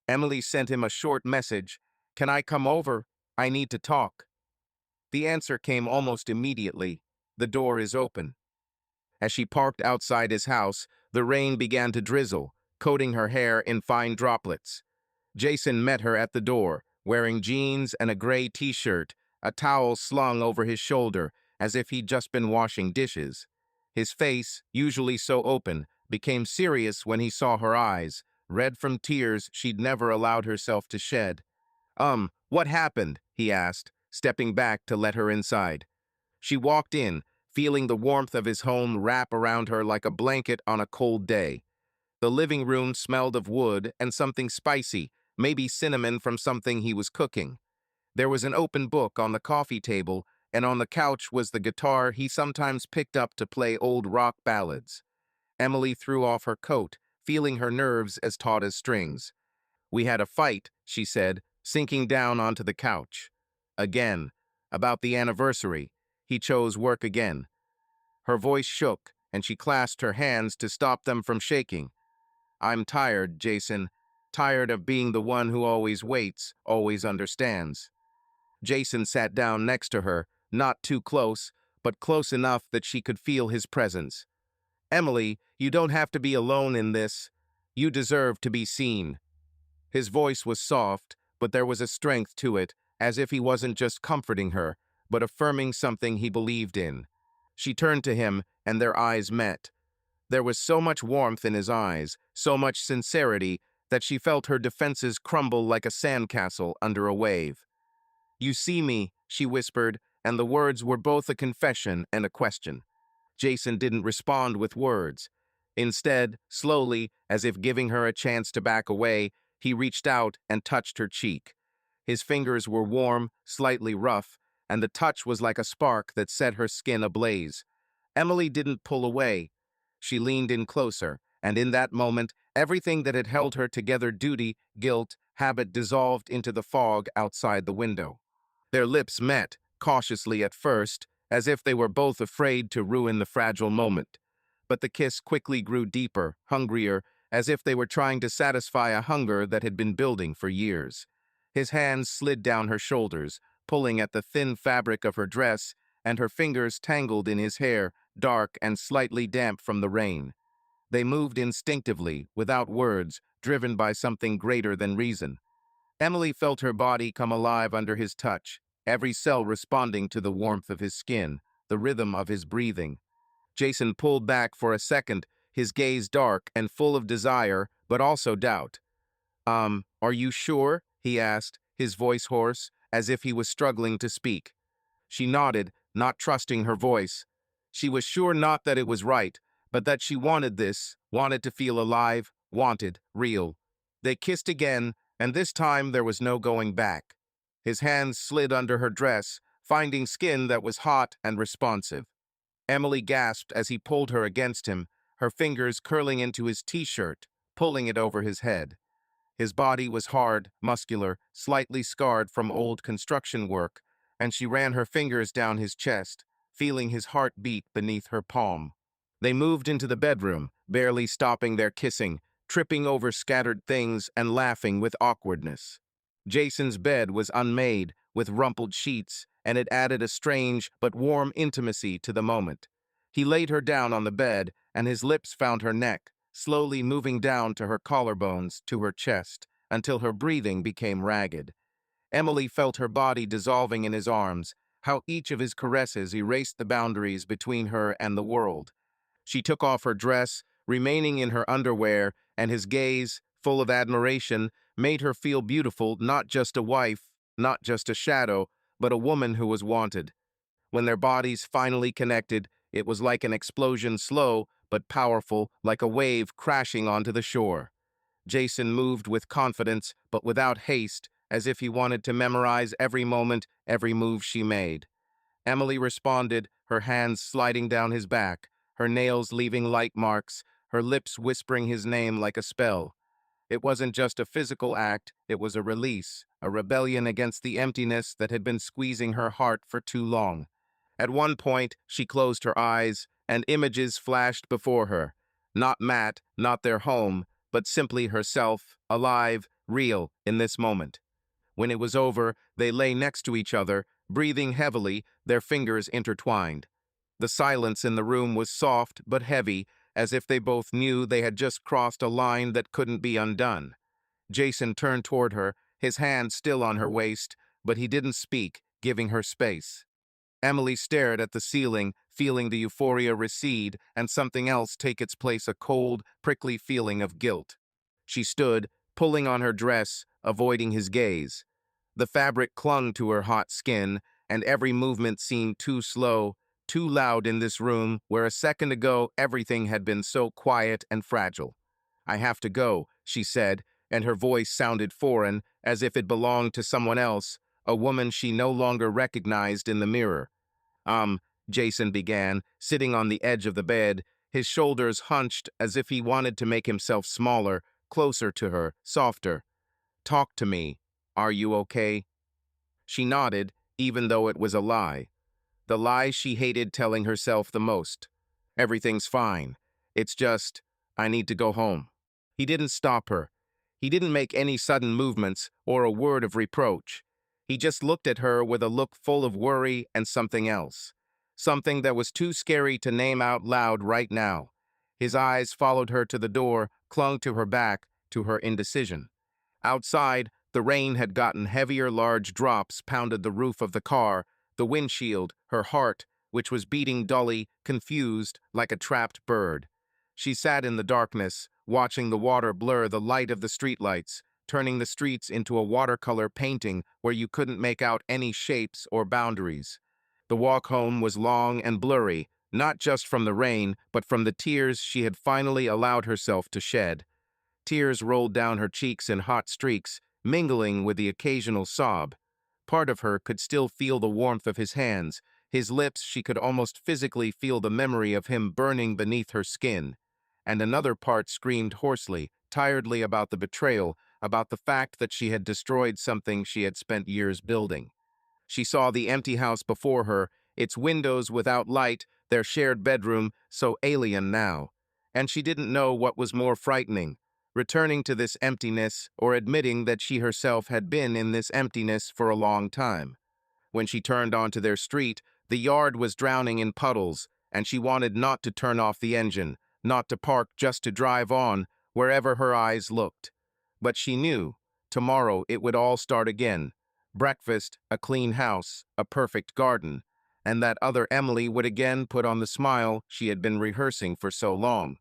Emily sent him a short message. "Can I come over? I need to talk." The answer came almost immediately. "The door is open." As she parked outside his house, the rain began to drizzle, coating her hair in fine droplets. Jason met her at the door, wearing jeans and a gray t-shirt, a towel slung over his shoulder, as if he'd just been washing dishes. His face, usually so open, became serious when he saw her eyes, red from tears she'd never allowed herself to shed. What happened?" he asked, stepping back to let her inside. She walked in, feeling the warmth of his home wrap around her like a blanket on a cold day. The living room smelled of wood and something spicy, maybe cinnamon from something he was cooking. There was an open book on the coffee table, and on the couch was the guitar he sometimes picked up to play old rock ballads. Emily threw off her coat, feeling her nerves as taut as strings. "We had a fight," she said, sinking down onto the couch. "Again. About the anniversary. He chose work again." Her voice shook, and she clasped her hands to stop them from shaking. "I'm tired, Jason. Tired of being the one who always waits, always understands." Jason sat down next to her, not too close, but close enough that she could feel his presence. "Emily, you don't have to be alone in this. You deserve to be seen." His voice was soft, but there was a strength to it, as if he wasn't just comforting her, but affirming something he believed in. She turned to him, and their eyes met. There was so much warmth in his eyes, so much sincerity, that she felt her defenses crumble like a sandcastle under a wave. "You see me," she whispered, and the words were both a confession and a question. Jason didn't respond with words. Instead, slowly, as if giving her a chance to back away, he reached out and touched her cheek. His fingers were warm, slightly rough, and the touch was like a spark that set her skin ablaze. Emily didn't pull away. She leaned in closer, and in that moment, everything that had held her together, duty, guilt, habit, dissolved into the fog outside the window. Their lips met, cautiously at first, as if they were both afraid to ruin the fragile moment. But the kiss quickly grew deeper, hungrier, as if they were trying to satisfy a hunger that had been building for years. His hands slid down her shoulders, pulling at the thin fabric of her dress, and her fingers tangled in his hair, dark and slightly damp from the rain. They moved instinctively, without words, driven by something greater than reason. Emily felt her body come alive under his touch, every cell responding to the warmth of his skin, the rhythm of his breathing. Jason pulled back for a second, his gaze dark and full of desire, but also doubt. Are you sure?" he asked, his voice hoarse, as if he was struggling to speak. She nodded, not trusting her voice. She was sure not that it was right, but that she wanted this, wanted to feel alive, wanted, real. They kissed again, and this time there was no going back. His hands slid under her dress, finding skin that was hot and responsive. Emily gasped as he pulled her against him, her fingers curling into his t-shirt, pulling it over his head. His body was hard, muscular, slightly scarred from old construction work, and she ran her fingers down his chest, feeling his heart beat beneath her palm. They moved into the bedroom, barely stopping their kissing, tripping over scattered things and laughing with awkwardness. Jason's bed was unmade, with rumpled sheets, and it added a strange but warm intimacy to the moment. He laid her down on the bed, and his lips found her neck, slowly moving down to her collarbones, to her chest, until her breathing became ragged. Emily felt her body dissolving in his arms, how each of his caresses erased the boundaries between her and the world. She took off her dress, remaining in her underwear, and his gaze, full of admiration, made her feel beautiful, not just a wife, not just a shadow, but a woman who was wanted. When their bodies finally connected, it was like an explosion, slow but powerful, like a wave crashing onto the shore. Jason moved with confidence, but without haste, as if he wanted to memorize every moment, every move she made. Emily responded, her hands sliding down his back, her nails leaving light marks, her lips whispering his name like a spell. It wasn't just a physical act, it was a release, a rebellion against the emptiness that had been squeezing her heart for too long. At one point, she closed her eyes, and images flashed before her. Not Matt, not their home, but simply herself, alive, real, in this moment. When it was over, they lay next to each other, breathing heavily, their fingers intertwined. The silence in the room was soft but heavy, as if they both knew they had just crossed a line that couldn't be undone. Jason turned toward her, his hand still on her waist, but he didn't speak, giving her space. Emily stared at the ceiling, feeling the euphoria recede and something else take its place, a cold, prickly feeling of guilt. She stood, pulling on her dress, avoiding his gaze. The fabric clung to her hot skin, and every movement seemed too slow, too loud in this room where a second ago everything had been so quiet and fragile. "I have to go," she said, and her voice sounded foreign, as if it belonged to someone else, a woman she no longer recognized in the mirror. Jason began, sitting on the edge of the bed, his shoulders hunched as if he wanted to make himself smaller, closer to her, softer. "Talk to me. Are you okay?" She nodded, even though it was a lie. The lie she hated telling herself the most. "Everything's fine. It's just, I need to go home." He didn't stop her. He didn't make any sudden movements or a word of reproach. He just looked at her with a look full of worry and something else. Something that was too scary to name out loud right now. His eyes followed her to the door, clung to her back, to her indecision. Outside, The rain had gotten heavier, large drops pounded the roof of the car, the windshield, her heart, which was beating dully, confused, like a trapped bird. She sat in the darkness, watching the water blur the light of the streetlights, turning the streets into a watercolor painting where you couldn't make out any shapes or boundaries. The walk home was long and blurry, not just from the rain, but from the tears she had finally allowed herself to shed. Tears rolled down her cheeks in hot streaks, mingling with the occasional sob. Part of her could still feel the warmth of his hands. His lips, she could almost physically feel the memory of him burning beneath her skin. And another part screamed hoarsely, tiredly about the betrayal, about the fact that she had destroyed something she had spent years building. She saw the empty house before her, its windows without light, their shared bedroom so alien now. And she didn't know what was more frightening, returning to this emptiness or admitting that she herself had been in this emptiness for a long time. When she turned onto their street, the yard was drowning in puddles, and she wanted not to turn off the engine, not to park just to drive on, wherever her eyes looked. But she knew, tomorrow it would all start again. Breakfast, a clean house, a perfect garden, and that other Emily would again put on the smile she had been rehearsing for so long.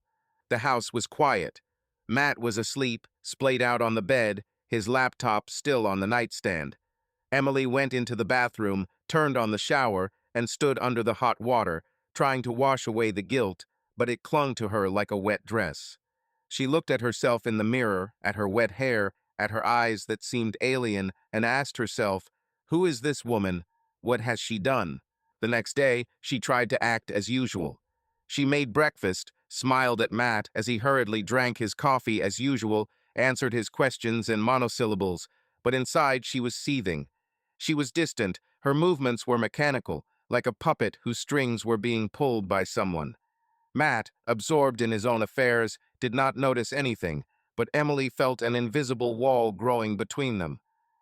The house was quiet. Matt was asleep, splayed out on the bed, his laptop still on the nightstand. Emily went into the bathroom, turned on the shower, and stood under the hot water, trying to wash away the guilt, but it clung to her like a wet dress. She looked at herself in the mirror, at her wet hair, at her eyes that seemed alien, and asked herself, "Who is this woman? What has she done?" The next day, she tried to act as usual. She made breakfast, smiled at Matt as he hurriedly drank his coffee as usual, answered his questions in monosyllables, but inside she was seething. She was distant, her movements were mechanical, like a puppet whose strings were being pulled by someone. Matt, absorbed in his own affairs, did not notice anything, but Emily felt an invisible wall growing between them.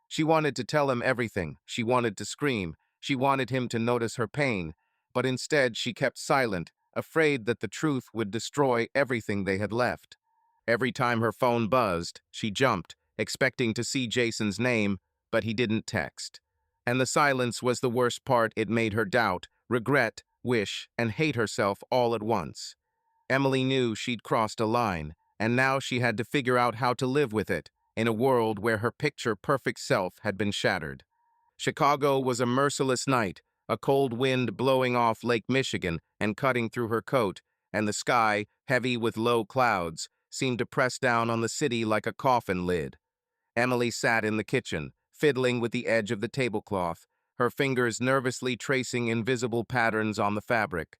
She wanted to tell him everything, she wanted to scream, she wanted him to notice her pain, but instead she kept silent, afraid that the truth would destroy everything they had left. Every time her phone buzzed, she jumped, expecting to see Jason's name, but he didn't text. And the silence was the worst part. It made her doubt, regret, wish, and hate herself all at once. Emily knew she'd crossed a line, and now she had to figure out how to live with it, in a world where her picture-perfect self had been shattered. Chicago was a merciless night, a cold wind blowing off Lake Michigan and cutting through her coat, and the sky, heavy with low clouds, seemed to press down on the city like a coffin lid. Emily sat in the kitchen, fiddling with the edge of the tablecloth, her fingers nervously tracing invisible patterns on the fabric.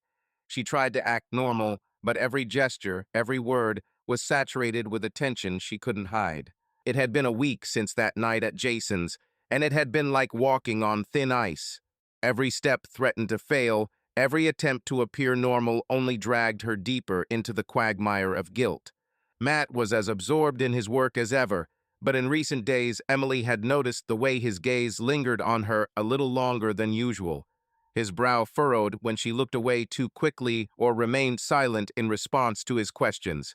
She tried to act normal, but every gesture, every word, was saturated with a tension she couldn't hide. It had been a week since that night at Jason's, and it had been like walking on thin ice. Every step threatened to fail, every attempt to appear normal only dragged her deeper into the quagmire of guilt. Matt was as absorbed in his work as ever, but in recent days Emily had noticed the way his gaze lingered on her a little longer than usual. His brow furrowed when she looked away too quickly or remained silent in response to his questions.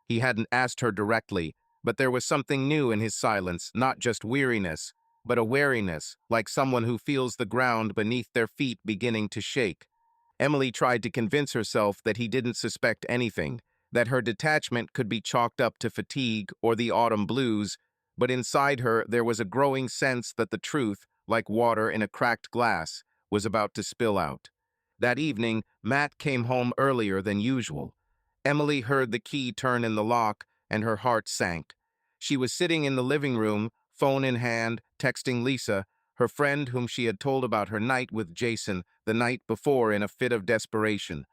He hadn't asked her directly, but there was something new in his silence, not just weariness, but a wariness, like someone who feels the ground beneath their feet beginning to shake. Emily tried to convince herself that he didn't suspect anything, that her detachment could be chalked up to fatigue or the autumn blues, but inside her there was a growing sense that the truth, like water in a cracked glass, was about to spill out. That evening, Matt came home earlier than usual. Emily heard the key turn in the lock, and her heart sank. She was sitting in the living room, phone in hand, texting Lisa, her friend whom she had told about her night with Jason the night before in a fit of desperation.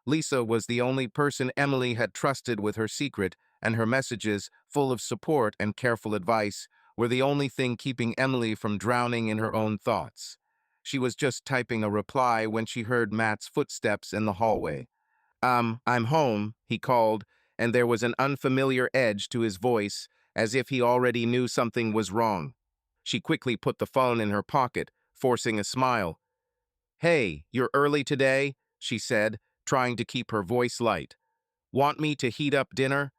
Lisa was the only person Emily had trusted with her secret, and her messages, full of support and careful advice, were the only thing keeping Emily from drowning in her own thoughts. She was just typing a reply when she heard Matt's footsteps in the hallway. I'm home," he called, and there was an unfamiliar edge to his voice, as if he already knew something was wrong. She quickly put the phone in her pocket, forcing a smile. "Hey, you're early today?" she said, trying to keep her voice light. "Want me to heat up dinner?"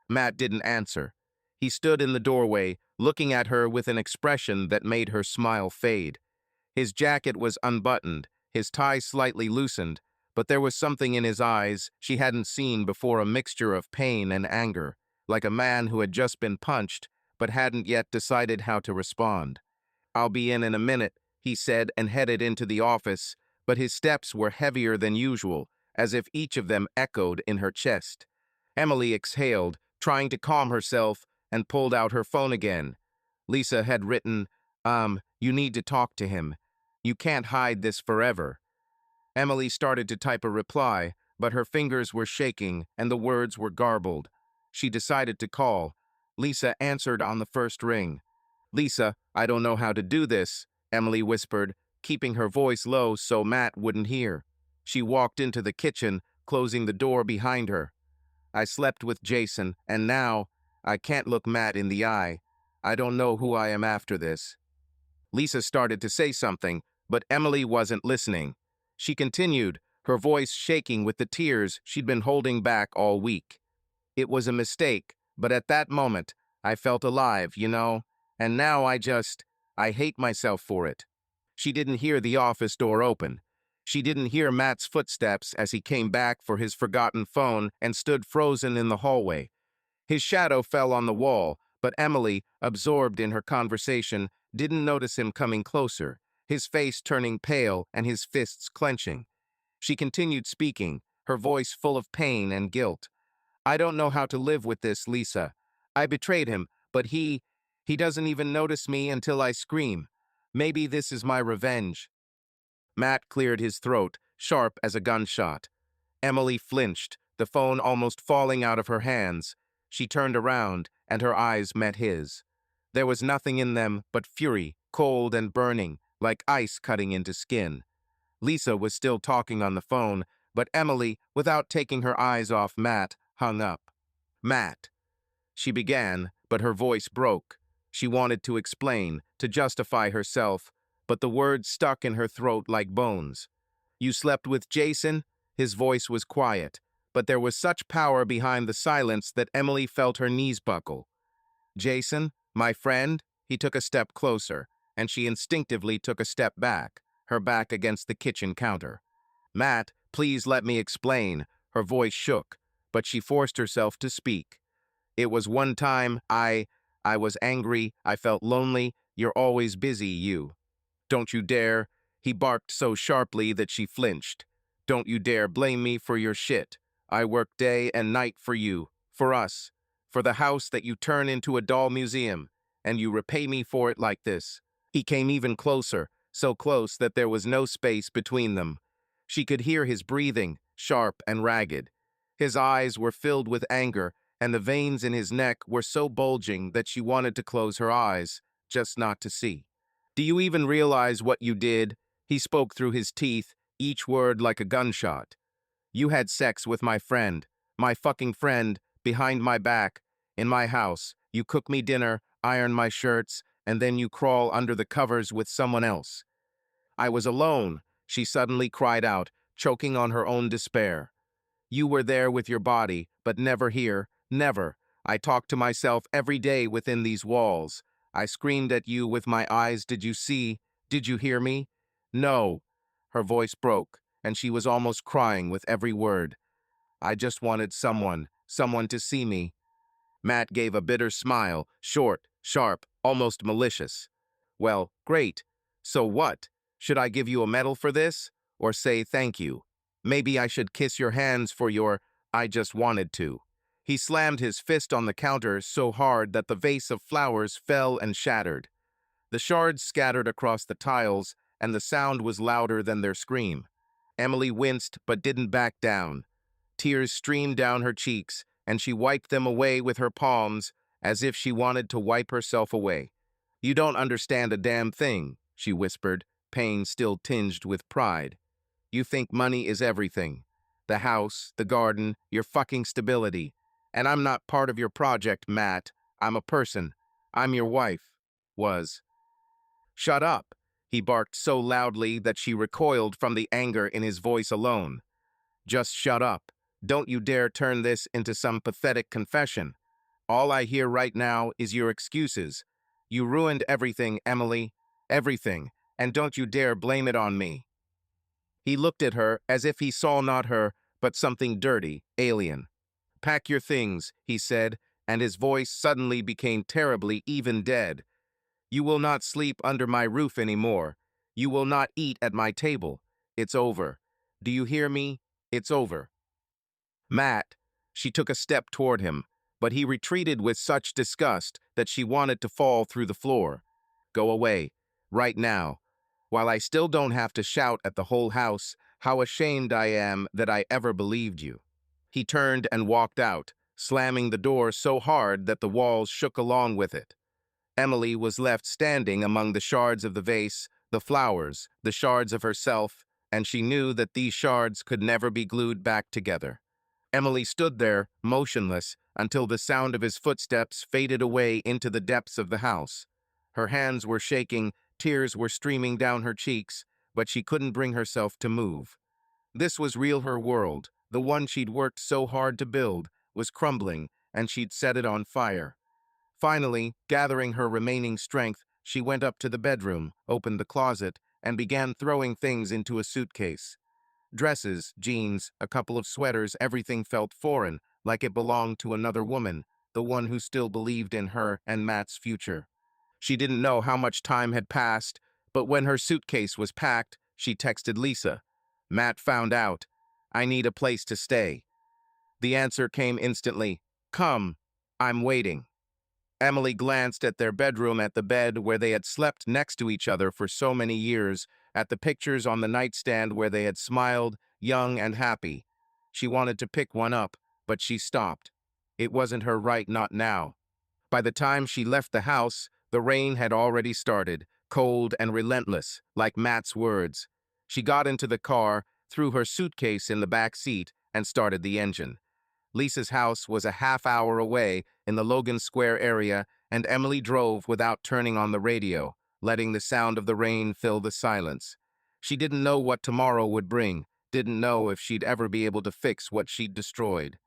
Matt didn't answer. He stood in the doorway, looking at her with an expression that made her smile fade. His jacket was unbuttoned, his tie slightly loosened, but there was something in his eyes she hadn't seen before, a mixture of pain and anger, like a man who had just been punched but hadn't yet decided how to respond. "I'll be in a minute," he said and headed into the office, but his steps were heavier than usual, as if each of them echoed in her chest. Emily exhaled, trying to calm herself, and pulled out her phone again. Lisa had written, "You need to talk to him. You can't hide this forever." Emily started to type a reply, but her fingers were shaking and the words were garbled. She decided to call. Lisa answered on the first ring. "Lisa, I don't know how to do this," Emily whispered, keeping her voice low so Matt wouldn't hear. She walked into the kitchen, closing the door behind her. "I slept with Jason, and now I can't look Matt in the eye. I don't know who I am after this." Lisa started to say something, but Emily wasn't listening. She continued, her voice shaking with the tears she'd been holding back all week. "It was a mistake, but at that moment, I felt alive, you know, and now I hate myself for it." She didn't hear the office door open. She didn't hear Matt's footsteps as he came back for his forgotten phone and stood frozen in the hallway. His shadow fell on the wall, but Emily, absorbed in her conversation, didn't notice him coming closer, his face turning pale and his fists clenching. She continued speaking, her voice full of pain and guilt. "I don't know how to live with this, Lisa. I betrayed him, but he doesn't even notice me until I scream. Maybe this is my revenge." Matt cleared his throat, sharp as a gunshot. Emily flinched, the phone almost falling out of her hands. She turned around, and her eyes met his. There was nothing in them but fury, cold and burning, like ice cutting into skin. Lisa was still talking on the phone, but Emily, without taking her eyes off Matt, hung up. "Matt," she began, but her voice broke. She wanted to explain, to justify herself, but the words stuck in her throat like bones. "You slept with Jason?" His voice was quiet, but there was such power behind the silence that Emily felt her knees buckle. "Jason, my friend?" He took a step closer, and she instinctively took a step back, her back against the kitchen counter. "Matt, please let me explain." Her voice shook, but she forced herself to speak. "It was one time I was angry, I felt lonely. You're always busy, you." "Don't you dare." He barked so sharply that she flinched. "Don't you dare blame me for your shit. I work day and night for you, for us, for the house that you turn into a doll museum, and you repay me for it like this." He came even closer, so close that there was no space between them. She could hear his breathing, sharp and ragged. His eyes were filled with anger, and the veins in his neck were so bulging that she wanted to close her eyes, just not to see. "Do you even realize what you did?" He spoke through his teeth, each word like a gunshot. "You had sex with my fucking friend, behind my back, in my house. You cook me dinner, iron my shirts, and then you crawl under the covers with someone else." "I was alone," she suddenly cried out, choking on her own despair. "You were there with your body, but never here, never. I talked to myself every day within these walls. I screamed at you with my eyes. Did you see? Did you hear me?" "No." Her voice broke, and she was almost crying with every word. "I just wanted someone to see me." Matt gave a bitter smile, short, sharp, almost malicious. "Well, great. So what? Should I give you a medal for this? Or say thank you? Maybe I should kiss your hands for your, I just wanted to." He slammed his fist on the counter so hard that the vase of flowers fell and shattered. The shards scattered across the tiles, and the sound was louder than their scream. Emily winced but didn't back down. Tears streamed down her cheeks, and she wiped them away with her palms, as if she wanted to wipe herself away. "You don't understand a damn thing," she whispered, pain still tinged with pride. "You think money is everything. The house, the garden, your fucking stability. And I'm not part of your project, Matt. I'm a person. I'm your wife. Was." "Shut up," he barked so loudly that she recoiled from the anger in his voice alone. "Just shut up. Don't you dare turn this into some pathetic confession. All I hear right now is your excuses. You ruined everything, Emily. Everything. And don't you dare blame it on me. He looked at her as if he saw not her, but something dirty, alien. Pack your things, he said, and his voice suddenly became terribly even dead. You will not sleep under my roof anymore. You will not eat at my table. It's over. Do you hear me? It's over. Matt, she took a step toward him, but he retreated with such disgust that she wanted to fall through the floor. Go away, right now. While I still don't have to shout at the whole house how ashamed I am that I ever believed you. He turned and walked out, slamming the door so hard that the walls shook along with it. Emily was left standing among the shards of the vase, the flowers, the shards of herself, and she knew that these shards could never be glued back together. Emily stood there, motionless, until the sound of his footsteps faded away into the depths of the house. Her hands were shaking, tears were streaming down her cheeks, but she couldn't bring herself to move. This was real her world, the one she'd worked so hard to build, was crumbling, and she'd set it on fire. Finally, gathering her remaining strength, she went up to the bedroom, opened the closet, and began throwing things into a suitcase. Dresses, jeans, a couple of sweaters, everything felt foreign, like it belonged to another woman, the one who still believed in her and Matt's future. She didn't know how much time had passed, but when her suitcase was packed, she texted Lisa. Matt found out. I need a place to stay. The answer came instantly. Come. I'm waiting. Emily glanced at their bedroom, at the bed where they had slept next to each other for so many years, at the pictures on the nightstand where they had smiled, young and happy. She wanted to pick one up, but she stopped. It wasn't her right, not now. By the time she left the house, the rain had already started, cold and relentless, like Matt's words. She got into the car, threw her suitcase in the back seat, and started the engine. Lisa's house was a half-hour away in the Logan Square area, and Emily drove without turning on the radio, letting the sound of the rain fill the silence. She didn't know what tomorrow would bring, didn't know if she'd ever be able to fix what she'd destroyed.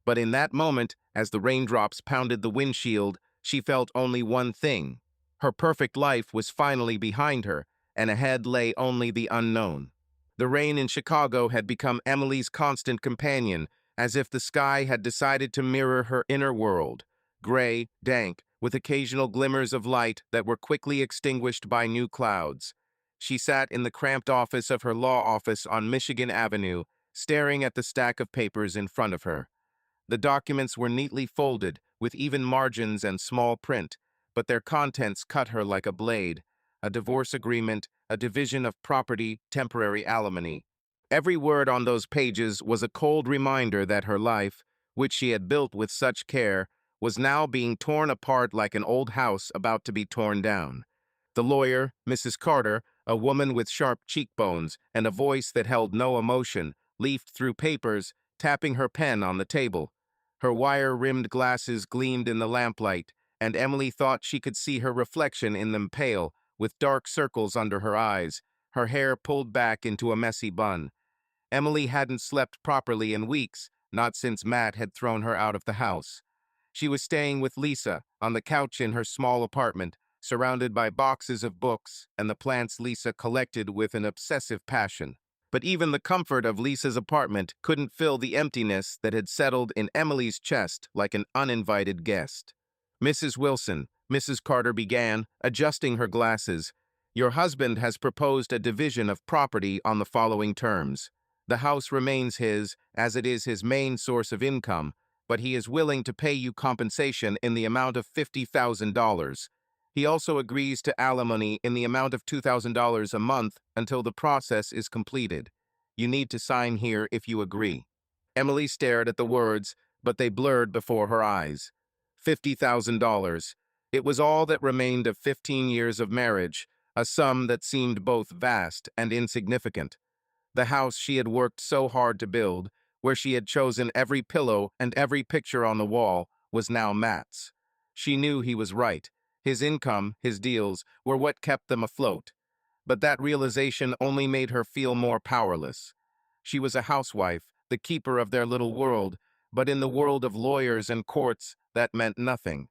But in that moment, as the raindrops pounded the windshield, she felt only one thing. Her perfect life was finally behind her, and ahead lay only the unknown. The rain in Chicago had become Emily's constant companion, as if the sky had decided to mirror her inner world, gray, dank, with occasional glimmers of light that were quickly extinguished by new clouds. She sat in the cramped office of her law office on Michigan Avenue, staring at the stack of papers in front of her. The documents were neatly folded, with even margins and small print, but their contents cut her like a blade. A divorce agreement, a division of property, temporary alimony. Every word on those pages was a cold reminder that her life, which she had built with such care, was now being torn apart like an old house about to be torn down. The lawyer, Mrs. Carter, a woman with sharp cheekbones and a voice that held no emotion, leafed through papers, tapping her pen on the table. Her wire-rimmed glasses gleamed in the lamplight, and Emily thought she could see her reflection in them, pale, with dark circles under her eyes, her hair pulled back into a messy bun. Emily hadn't slept properly in weeks, not since Matt had thrown her out of the house. She was staying with Lisa, on the couch in her small apartment, surrounded by boxes of books and the plants Lisa collected with an obsessive passion. But even the comfort of Lisa's apartment couldn't fill the emptiness that had settled in Emily's chest like an uninvited guest. Mrs. Wilson, Mrs. Carter began, adjusting her glasses. Your husband has proposed a division of property on the following terms. The house remains his, as it is his main source of income, but he is willing to pay you compensation in the amount of $50,000. He also agrees to alimony in the amount of $2,000 a month until the process is completed. You need to sign here if you agree. Emily stared at the words, but they blurred before her eyes. $50,000. It was all that remained of 15 years of marriage, a sum that seemed both vast and insignificant. The house she had worked so hard to build, where she had chosen every pillow and every picture on the wall, was now Matt's. She knew he was right. His income, his deals, were what kept them afloat. But that realization only made her feel more powerless. She was a housewife, the keeper of their little world, but in the world of lawyers and courts, that meant nothing.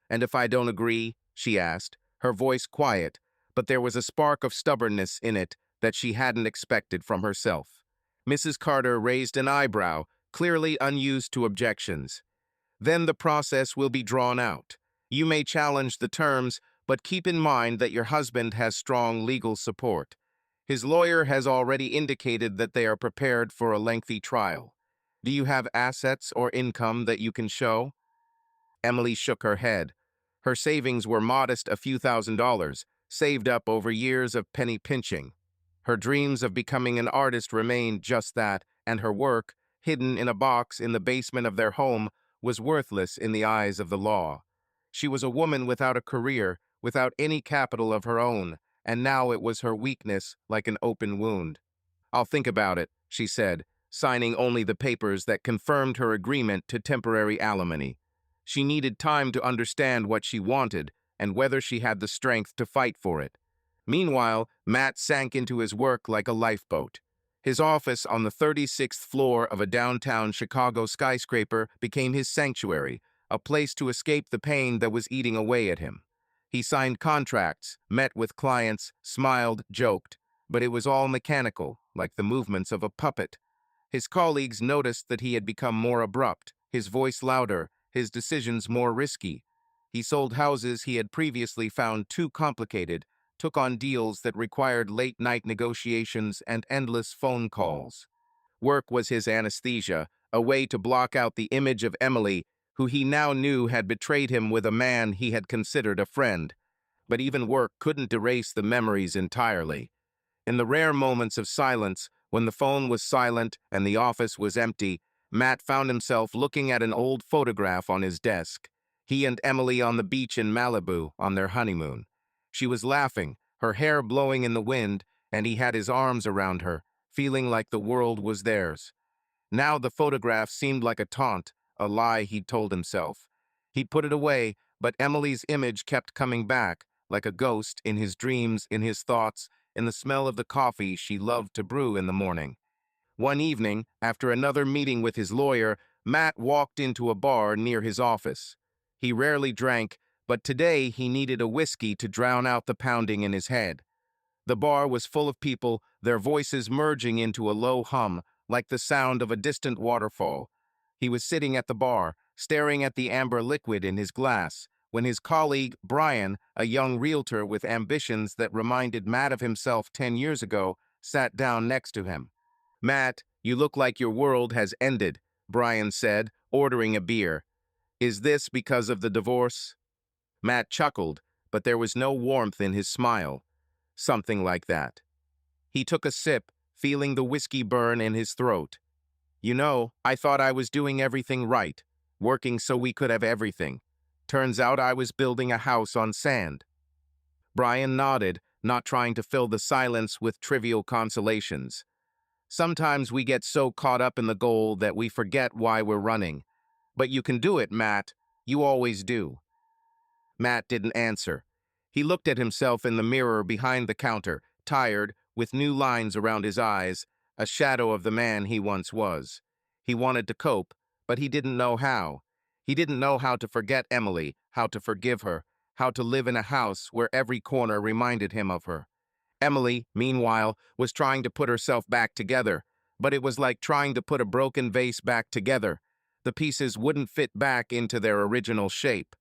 And if I don't agree, she asked, her voice quiet, but there was a spark of stubbornness in it that she hadn't expected from herself. Mrs. Carter raised an eyebrow, clearly unused to objections. Then the process will be drawn out. You may challenge the terms, but keep in mind that your husband has strong legal support. His lawyer has already indicated that they are prepared for a lengthy trial. Do you have assets or income that you can show? Emily shook her head. Her savings were modest, a few $1,000s, saved up over years of penny pinching. Her dreams of becoming an artist remained just that, and her work, hidden in a box in the basement of their home, was worthless in the eyes of the law. She was a woman without a career, without any capital of her own, and now it was her weakness like an open wound. "I'll think about it," she said, signing only the papers that confirmed her agreement to temporary alimony. She needed time to understand what she wanted and whether she had the strength to fight for it. Meanwhile, Matt sank into his work like a lifeboat. His office on the 36th floor of a downtown Chicago skyscraper became his sanctuary, a place to escape the pain that was eating away at him. He signed contracts, met with clients, smiled, joked, but it was all mechanical, like the movements of a puppet. His colleagues noticed that he had become more abrupt, his voice louder, his decisions more risky. He sold houses he had previously found too complicated, took on deals that required late-night negotiations and endless phone calls. Work was his anesthesia, a way to block out the image of Emily, who he now knew had betrayed him with a man he had considered a friend. But even work couldn't erase the memories entirely. In the rare moments of silence, when the phone was silent and the office was empty, Matt found himself looking at an old photograph on his desk. He and Emily on the beach in Malibu on their honeymoon. She was laughing, her hair blowing in the wind, and he had his arms around her, feeling like the world was theirs. Now the photograph seemed like a taunt, a lie he'd told himself. He'd put it away, but Emily's image kept coming back, like a ghost, in his dreams, in his thoughts, in the smell of the coffee she loved to brew in the morning. One evening, after another meeting with his lawyer, Matt walked into a bar near his office. He rarely drank, but today he needed a whiskey to drown out the pounding in his head. The bar was full of people, their voices merging into a low hum, like the sound of a distant waterfall. He was sitting at the bar, staring at the amber liquid in his glass, when his colleague, Brian, a young realtor with ambitions that reminded Matt of himself 10 years ago, sat down next to him. "Matt, you look like your world has ended," Brian said, ordering a beer. "Is this because of the divorce?" Matt chuckled, but there was no warmth in his smile. Something like that. He took a sip, feeling the whiskey burn in his throat. "You know, I thought I was doing everything right, working so we could have everything. Turns out I was building a house on sand." Brian nodded, not trying to fill the silence with trivial consolations. "Sometimes we get so caught up in the goal that we forget why we're running. But you can do it, Matt. You always do." Matt didn't answer. He looked at himself in the mirror behind the counter, tired, with new lines around his eyes, a shadow of the man he once was. He wanted to cope, but he didn't know how. He didn't know how to forget Emily, how to forgive her, how to live in a house where every corner reminded him of her. Emily, meanwhile, was trying to put herself back together, but it was like trying to put a broken vase back together. The pieces wouldn't fit back into their original shape.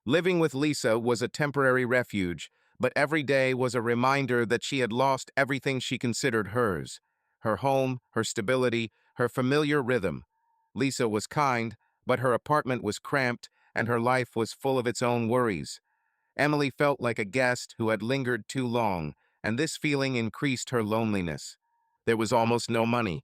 Living with Lisa was a temporary refuge, but every day was a reminder that she had lost everything she considered hers. Her home, her stability, her familiar rhythm. Lisa was kind, but her apartment was cramped, and her life was full of its own worries. Emily felt like a guest who had lingered too long, and this feeling increased her loneliness. There was almost no money.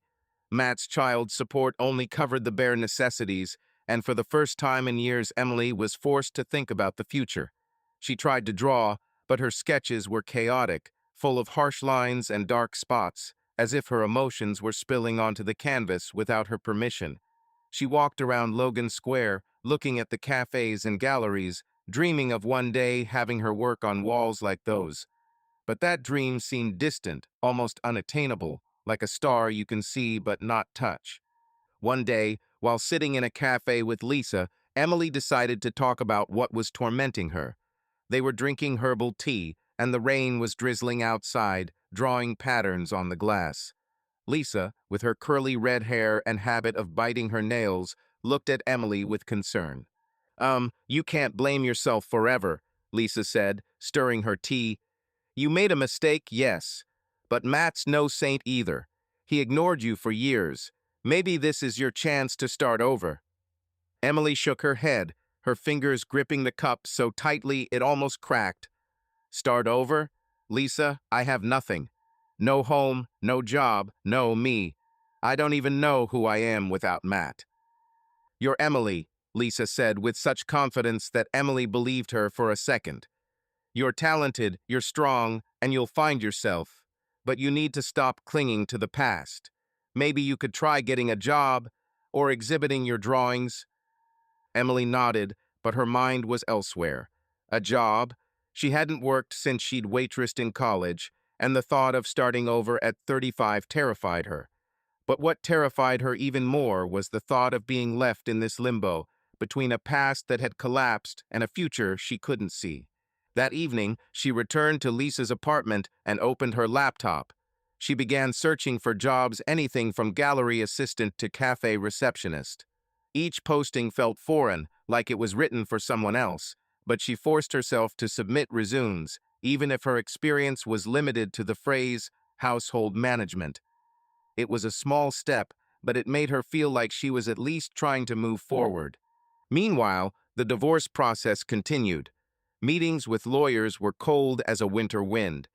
Matt's child support only covered the bare necessities, and for the first time in years Emily was forced to think about the future. She tried to draw, but her sketches were chaotic, full of harsh lines and dark spots, as if her emotions were spilling onto the canvas without her permission. She walked around Logan Square, looking at the cafes and galleries, dreaming of one day having her work on walls like those. But that dream seemed distant, almost unattainable, like a star you can see but not touch. One day, while sitting in a cafe with Lisa, Emily decided to talk about what was tormenting her. They were drinking herbal tea, and the rain was drizzling outside, drawing patterns on the glass. Lisa, with her curly red hair and habit of biting her nails, looked at Emily with concern. You can't blame yourself forever, Lisa said, stirring her tea. You made a mistake, yes. But Matt's no saint either. He ignored you for years. Maybe this is your chance to start over. Emily shook her head, her fingers gripping the cup so tightly it almost cracked. Start over? Lisa, I have nothing. No home, no job, no me. I don't even know who I am without Matt. You're Emily, Lisa said with such confidence that Emily believed her for a second. You're talented, you're strong, and you'll find yourself. But you need to stop clinging to the past. Maybe you could try getting a job or exhibiting your drawings. Emily nodded, but her mind was elsewhere. A job? She hadn't worked since she'd waitressed in college, and the thought of starting over at 35 terrified her. But what terrified her even more was the thought of being left in this limbo, between a past that had collapsed and a future she couldn't see. That evening, she returned to Lisa's apartment and opened her laptop. She began searching for jobs, anything from gallery assistant to cafe receptionist. Each posting felt foreign, like it was written for someone else, but she forced herself to submit resumes, even if her experience was limited to the phrase household management. It was a small step, but it made her feel like she was at least trying to move forward. Meanwhile, the divorce process continued. Meetings with lawyers were cold as a winter wind.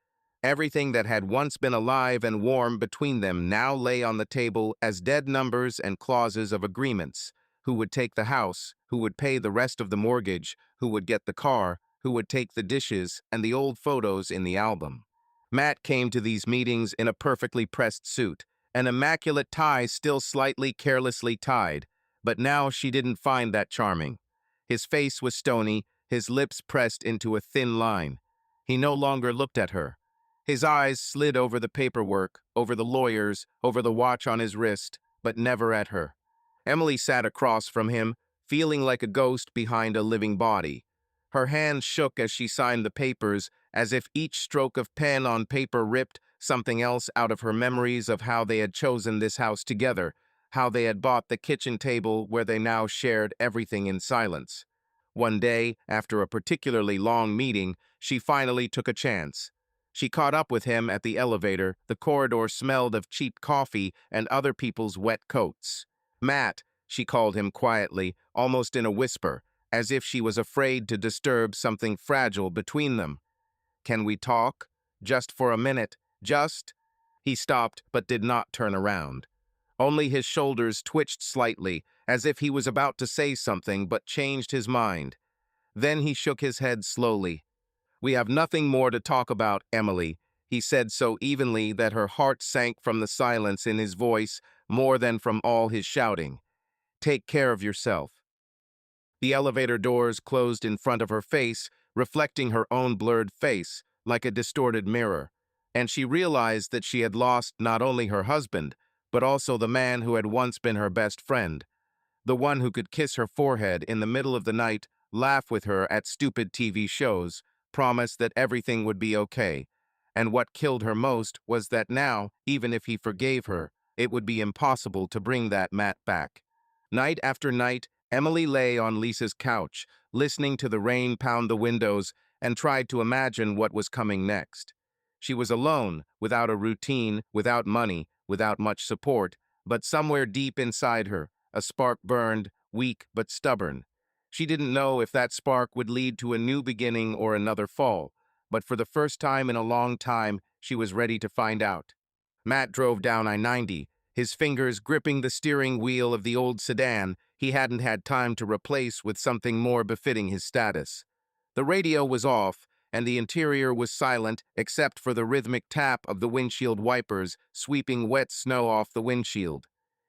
Everything that had once been alive and warm between them now lay on the table as dead numbers and clauses of agreements. Who would take the house, who would pay the rest of the mortgage, who would get the car, who would take the dishes and the old photos in the album. Matt came to these meetings in a perfectly pressed suit, an immaculate tie still slightly carelessly tied, but now she didn't find that charming. His face was stony, his lips pressed into a thin line. He no longer looked at her. His eyes slid over the paperwork, over the lawyers, over the watch on his wrist, but never at her. Emily sat across from him, feeling like a ghost behind a living body. Her hands shook as she signed the papers, as if each stroke of pen on paper ripped something else out of her memories of how they had chosen this house together, how they had bought the kitchen table where they now shared everything in silence. One day, after a particularly long meeting, she finally took a chance. She caught up with him at the elevator. The corridor smelled of cheap coffee and other people's wet coats. Matt, she called him quietly, almost in a whisper, as if she was afraid to disturb something fragile between them. Can we talk? Just for a minute. Just? He stopped, but did not turn around. Only his shoulders twitched slightly, as if he was about to say something but changed his mind. Then he shook his head slowly. We have nothing more to talk about, Emily, he said so evenly that her heart sank from the silence in his voice more than from all his shouting. Take care of yourself. The elevator doors closed in front of her face, reflecting her own blurred face, like a distorted mirror, and she realized that she had lost not only her husband, but also the man who had once been her best friend, the one who could kiss her forehead in the middle of the night, laugh with her at stupid TV shows, promise that everything would be okay. And what killed her most was that now, even if he forgave her, it would be impossible to bring that Matt back. Night after night, Emily lay on Lisa's couch, listening to the rain pound the windows, and tried to imagine what was coming next. She was alone, without a routine, without money, without much support, but somewhere deep inside her, a spark burned, weak but stubborn. She didn't know if that spark would lead to a new beginning or another fall, but for the first time in a long time, she was ready to find out. Matt drove down I-90, his fingers gripping the steering wheel of the old sedan he hadn't had time to replace with something more befitting his status. The radio was off, and the interior was silent except for the rhythmic tap of the windshield wipers sweeping wet snow off the windshield.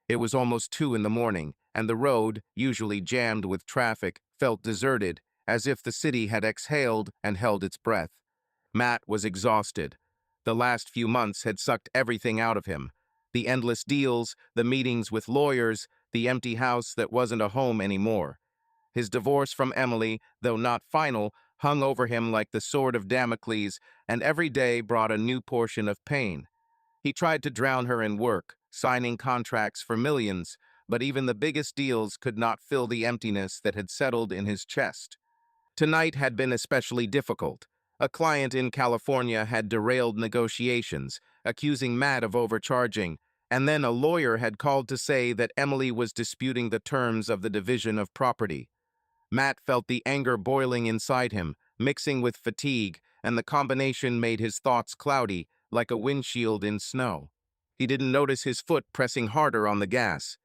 It was almost 2 in the morning, and the road, usually jammed with traffic, felt deserted, as if the city had exhaled and held its breath. Matt was exhausted. The last few months had sucked everything out of him. The endless deals, the meetings with lawyers, the empty house that wasn't a home anymore. His divorce from Emily, though not final, hung over him like the sword of Damocles, and every day brought a new portion of pain. He tried to drown her in work, signing contracts for millions, but even the biggest deals could not fill the emptiness that had settled in his chest. Tonight had been especially difficult. A client in California had derailed negotiations, accusing Matt of overcharging, and then a lawyer had called to say that Emily was disputing the terms of the division of property. Matt felt the anger boiling inside him, mixing with fatigue, and the combination made his thoughts cloudy, like a windshield in snow. He didn't notice his foot pressing harder on the gas.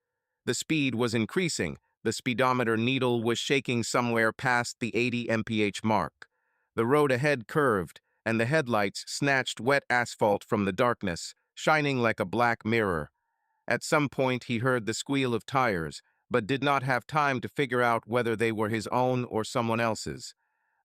The speed was increasing. The speedometer needle was shaking somewhere past the 80 mph mark. The road ahead curved, and the headlights snatched wet asphalt from the darkness, shining like a black mirror. At some point he heard the squeal of tires, but did not have time to figure out whether they were his own or someone else's.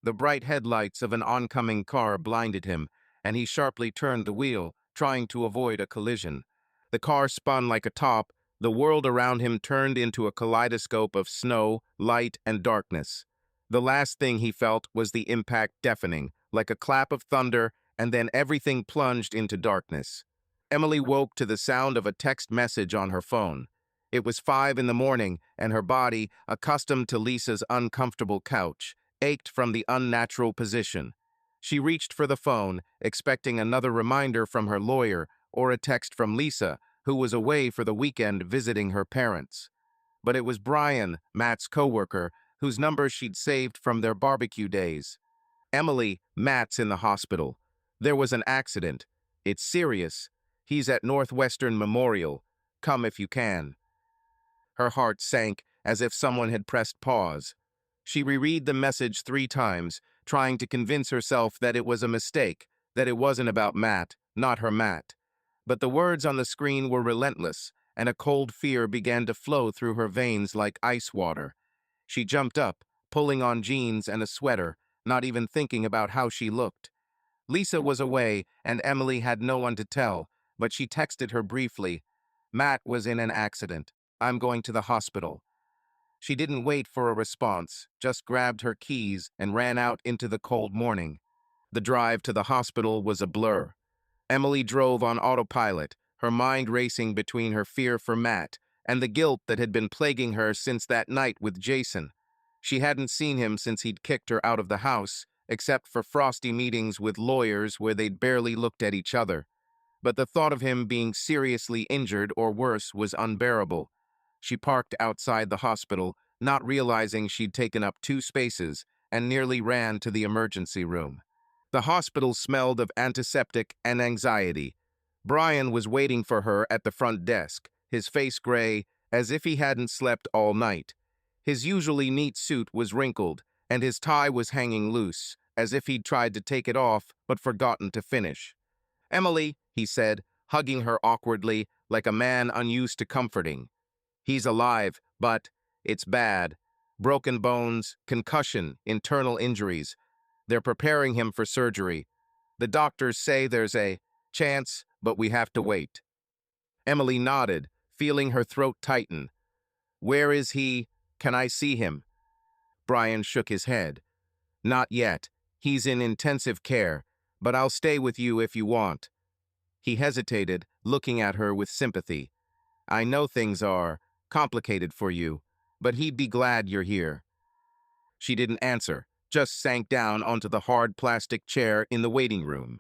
The bright headlights of an oncoming car blinded him, and he sharply turned the wheel, trying to avoid a collision. The car spun like a top. The world around him turned into a kaleidoscope of snow, light, and darkness. The last thing he felt was the impact deafening, like a clap of thunder, and then everything plunged into darkness. Emily woke to the sound of a text message on her phone. It was 5 in the morning, and her body, accustomed to Lisa's uncomfortable couch, ached from the unnatural position. She reached for the phone, expecting another reminder from her lawyer or a text from Lisa, who was away for the weekend visiting her parents. But it was Brian, Matt's coworker, whose number she'd saved from their barbecue days. Emily, Matt's in the hospital. There was an accident. It's serious. He's at Northwestern Memorial. Come if you can. Her heart sank as if someone had pressed pause. She reread the message 3 times, trying to convince herself that it was a mistake, that it wasn't about Matt, not her Matt. But the words on the screen were relentless, and a cold fear began to flow through her veins like ice water. She jumped up, pulling on jeans and a sweater, not even thinking about how she looked. Lisa was away, and Emily had no one to tell, but she texted her briefly. Matt was in an accident. I'm going to the hospital. She didn't wait for a response, just grabbed her keys and ran out into the cold morning. The drive to the hospital was a blur. Emily drove on autopilot, her mind racing between her fear for Matt and the guilt that had been plaguing her since that night with Jason. She hadn't seen him since he'd kicked her out of the house, except for frosty meetings with lawyers where they'd barely looked at each other. But the thought of him being seriously injured or worse was unbearable. She parked outside the hospital, not realizing she'd taken up 2 spaces, and nearly ran to the emergency room. The hospital smelled of antiseptic and anxiety. Brian was waiting for her at the front desk, his face gray, as if he hadn't slept all night. His usually neat suit was wrinkled, and his tie was hanging loose, as if he'd tried to take it off but forgotten to finish. "Emily," he said, hugging her awkwardly, like a man unused to comforting. "He's alive, but it's bad. Broken bones, concussion, internal injuries. They're preparing him for surgery. The doctors say there's a chance, but we have to wait." Emily nodded, feeling her throat tighten. "Where is he? Can I see him?" Brian shook his head. "Not yet. He's in intensive care, but I'll stay with you if you want." He hesitated, looking at her with sympathy. "I know things are complicated for you, but he'd be glad you're here." She didn't answer, just sank down onto the hard plastic chair in the waiting room.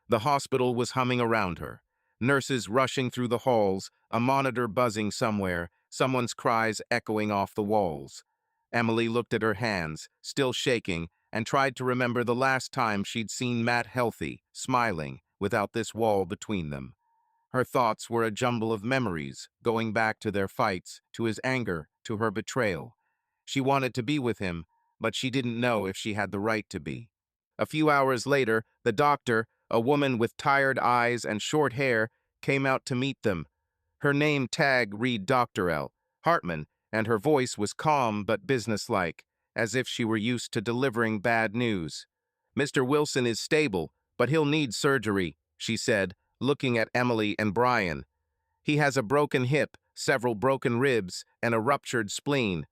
The hospital was humming around her. Nurses rushing through the halls, a monitor buzzing somewhere, someone's cries echoing off the walls. Emily looked at her hands, still shaking, and tried to remember the last time she'd seen Matt healthy, smiling, without this wall between them. Her thoughts were a jumble of memories, going back to their fights, to his anger, to her betrayal. She wanted to be with him, but she didn't know if she had the right to be. A few hours later, the doctor, a woman with tired eyes and short hair, came out to meet them. Her name tag read Dr. L. Hartman, and her voice was calm but businesslike, as if she were used to delivering bad news. "Mr. Wilson is stable, but he'll need surgery," she said, looking at Emily and Brian. "He has a broken hip, several broken ribs, and a ruptured spleen.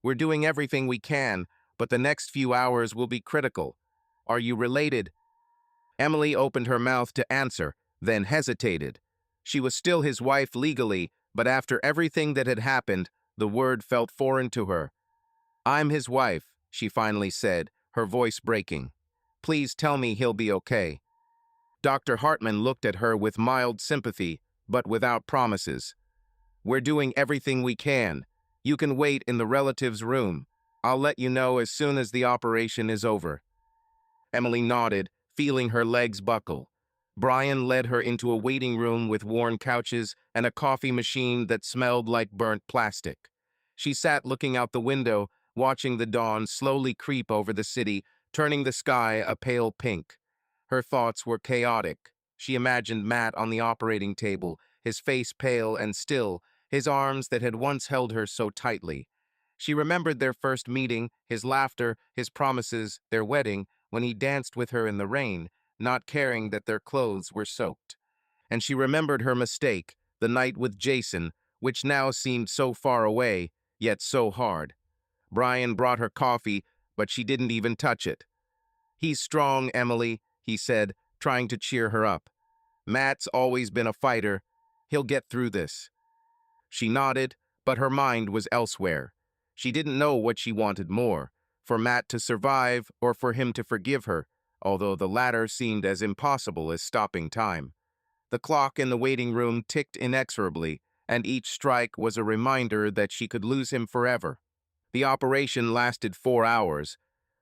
We're doing everything we can, but the next few hours will be critical. Are you related? Emily opened her mouth to answer, then hesitated. She was still his wife legally, but after everything that had happened, the word felt foreign to her. I'm his wife, she finally said, her voice breaking. Please tell me he'll be okay. Dr. Hartman looked at her with mild sympathy, but without promises. We're doing everything we can. You can wait in the relative's room. I'll let you know as soon as the operation is over. Emily nodded, feeling her legs buckle. Brian led her into a waiting room with worn couches and a coffee machine that smelled like burnt plastic. She sat looking out the window, watching the dawn slowly creep over the city, turning the sky a pale pink. Her thoughts were chaotic. She imagined Matt on the operating table, his face pale and still, his arms that had once held her so tightly. She remembered their first meeting, his laughter, his promises, their wedding, when he danced with her in the rain, not caring that their clothes were soaked. And she remembered her mistake, the night with Jason, which now seemed so far away, yet so hard. Brian brought her coffee, but she didn't even touch it. He's strong, Emily, he said, trying to cheer her up. Matt's always been a fighter. He'll get through this. She nodded, but her mind was elsewhere. She didn't know what she wanted more, for Matt to survive or for him to forgive her, although the latter seemed as impossible as stopping time. The clock in the waiting room ticked inexorably, and each strike was a reminder that she could lose him forever. The operation lasted 4 hours.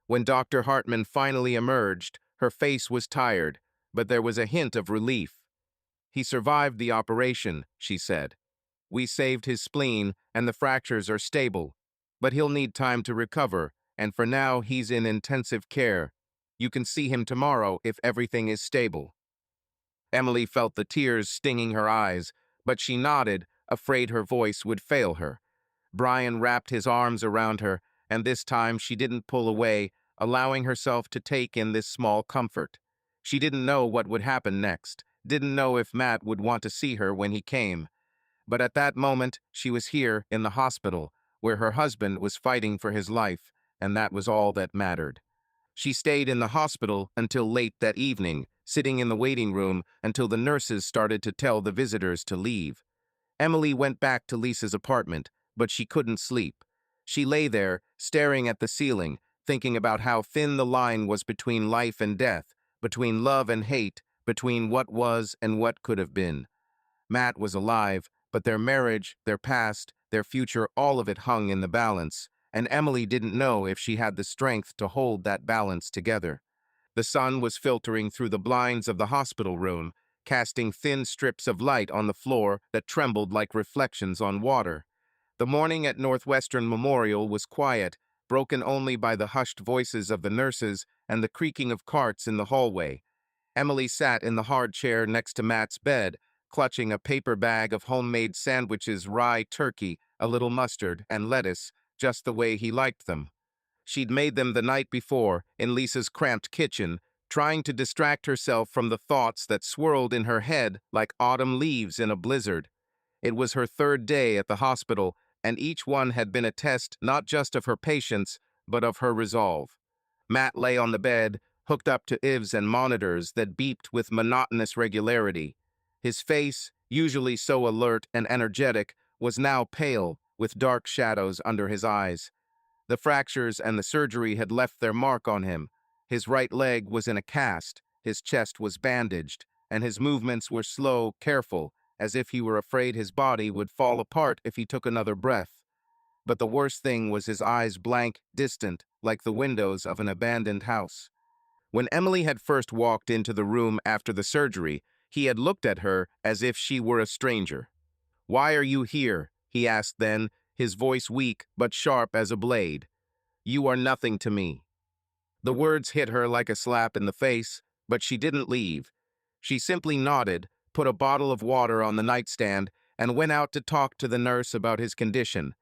When Dr. Hartman finally emerged, her face was tired, but there was a hint of relief. He survived the operation, she said. We saved his spleen, and the fractures are stable. But he'll need time to recover, and for now he's in intensive care. You can see him tomorrow if everything is stable. Emily felt the tears stinging her eyes, but she nodded, afraid her voice would fail her. Brian wrapped his arms around her, and this time she didn't pull away, allowing herself to take in this small comfort. She didn't know what would happen next, didn't know if Matt would want to see her when he came. But at that moment, she was here in the hospital, where her husband was fighting for his life, and that was all that mattered. She stayed in the hospital until late that evening, sitting in the waiting room until the nurses started to tell the visitors to leave. Emily went back to Lisa's apartment, but she couldn't sleep. She lay there, staring at the ceiling, thinking about how thin the line was between life and death, between love and hate, between what was and what could have been. Matt was alive, but their marriage, their past, their future, all of it hung in the balance, and Emily didn't know if she had the strength to hold that balance together. The sun was filtering through the blinds of the hospital room, casting thin strips of light on the floor that trembled like reflections on water. The morning at Northwestern Memorial was quiet, broken only by the hushed voices of the nurses and the creaking of carts in the hallway. Emily sat in the hard chair next to Matt's bed, clutching a paper bag of homemade sandwiches, rye turkey, a little mustard, and lettuce, just the way he liked them. She'd made them the night before, in Lisa's cramped kitchen, trying to distract herself from the thoughts that swirled in her head like autumn leaves in a blizzard. It was her 3rd day at the hospital, and each one had been a test not just of her patience, but of her resolve. Matt lay on the bed, hooked up to IVs and monitors that beeped with monotonous regularity. His face, usually so alert and energetic, was now pale, with dark shadows under his eyes. The fractures and the surgery had left their mark on him. His right leg was in a cast, his chest was bandaged, and his movements were slow, careful, as if he were afraid his body would fall apart if he took another breath. But the worst thing was his eyes blank, distant, like the windows of an abandoned house. When Emily had first walked into the room after the surgery, he had looked at her as if she were a stranger. "Why are you here?" he asked then, his voice weak but sharp as a blade. "You are nothing to me." The words hit her like a slap in the face, but she didn't leave. She simply nodded, put a bottle of water on the nightstand, and went out to talk to the nurse about his condition.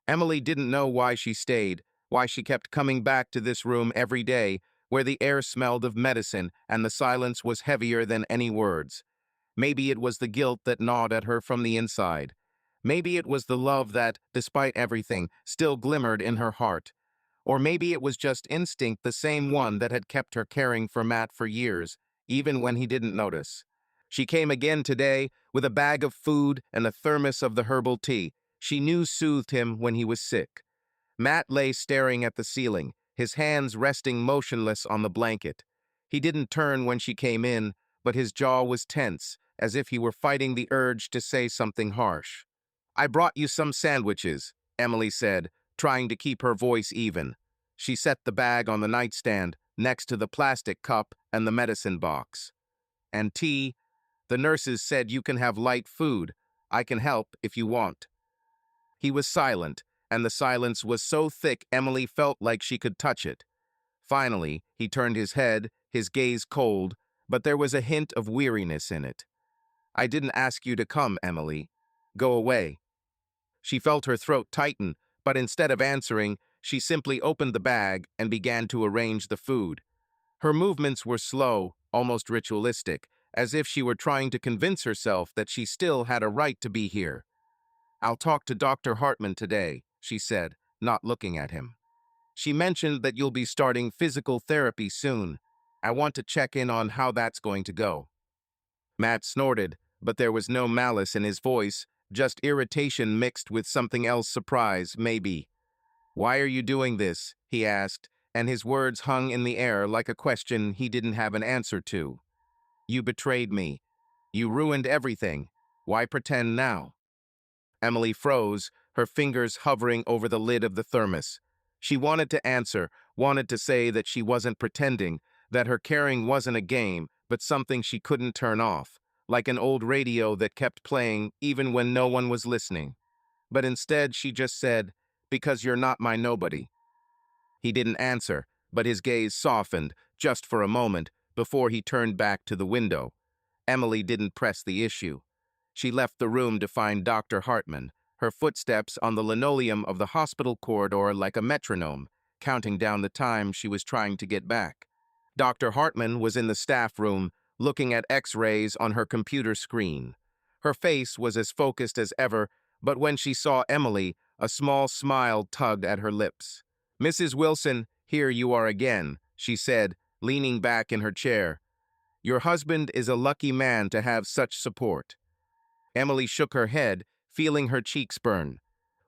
Emily didn't know why she stayed, why she kept coming back to this room every day, where the air smelled of medicine and the silence was heavier than any words. Maybe it was the guilt that gnawed at her from the inside. Maybe it was the love that, despite everything, still glimmered in her heart. Or maybe it was just instinct, the same one that had kept her caring for Matt for years, even when he didn't notice. She came again today with a bag of food and a thermos of the herbal tea she knew soothed him when he was sick. Matt lay staring at the ceiling, his hands resting motionless on the blanket. He didn't turn when she came in, but his jaw was tense, as if he were fighting the urge to say something harsh. "I brought you some sandwiches," Emily said, trying to keep her voice even. She set the bag on the nightstand, next to the plastic cup and the medicine box. "And tea? The nurses said you can have light food. I can help if you want." He was silent, and the silence was so thick Emily felt like she could touch it. Finally, he turned his head, his gaze cold, but there was a hint of weariness in it. "I didn't ask you to come, Emily. Go away." She felt her throat tighten, but instead of answering, she simply opened the bag and began to arrange the food. Her movements were slow, almost ritualistic, as if she were trying to convince herself that she still had a right to be here. "I'll talk to Dr. Hartman today," she said, not looking at him. "She mentioned that you'll be starting physical therapy soon. I want to check in on how that's going to go." Matt snorted, but there was no malice in his voice, just irritation mixed with something else, surprise, maybe. "Why are you doing this?" he asked, and his words hung in the air like a question he didn't have an answer to. "You betrayed me. You ruined everything. Why pretend now?" Emily froze, her fingers hovering over the lid of the thermos. She wanted to answer, wanted to say that she wasn't pretending, that her caring wasn't a game, but something she couldn't turn off, like an old radio that kept playing even when no one was listening. But instead she just said, "Because you're not my nobody." He didn't answer, but his gaze softened, just for a moment, before he turned back to the window. Emily didn't press the issue. She left the room to find Dr. Hartman, her footsteps on the linoleum of the hospital corridor like a metronome, counting down the time she was trying to get back. Dr. Hartman was in the staff room, looking at X-rays on her computer screen. Her face was as focused as ever, but when she saw Emily, a small smile tugged at her lips. "Mrs. Wilson, here you are again," she said, leaning back in her chair. "Your husband is a lucky man to have such support." Emily shook her head, feeling her cheeks burn.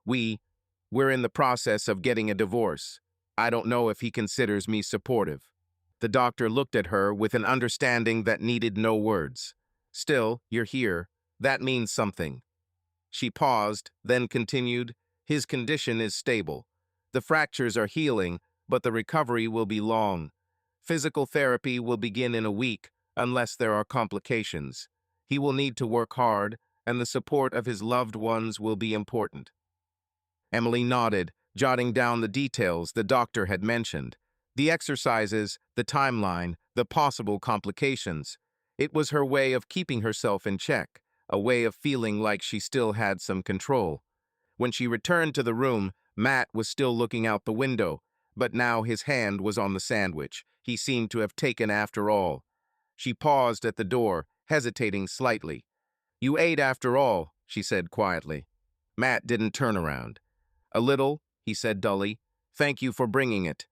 We're in the process of getting a divorce. I don't know if he considers me supportive." The doctor looked at her with an understanding that needed no words. "Still, you're here. That means something." She paused, then continued, "His condition is stable. The fractures are healing, but the recovery will be long. Physical therapy will begin in a week, unless there are complications. He will need to work hard, and the support of his loved ones will be important." Emily nodded, jotting down the details the doctor had mentioned. The exercises, the timeline, the possible complications. It was her way of keeping herself in check, a way of feeling like she still had some control. When she returned to the room, Matt was still looking out the window, but now his hand was on the sandwich. He seemed to have taken after all. She paused at the door, hesitating slightly. "You ate after all," she said quietly. Matt didn't turn around. "A little," he said dully. "Thank you for bringing it.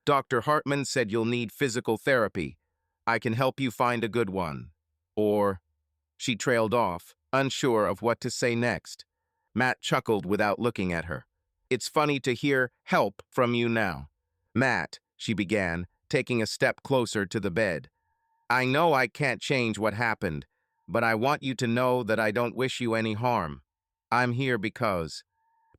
Dr. Hartman said you'll need physical therapy. I can help you find a good one." Or... She trailed off, unsure of what to say next. Matt chuckled without looking at her. "It's funny to hear help from you now." "Matt," she began, taking a step closer to the bed. "I know I can't change what happened, but I want you to know that I don't wish you any harm. I'm here because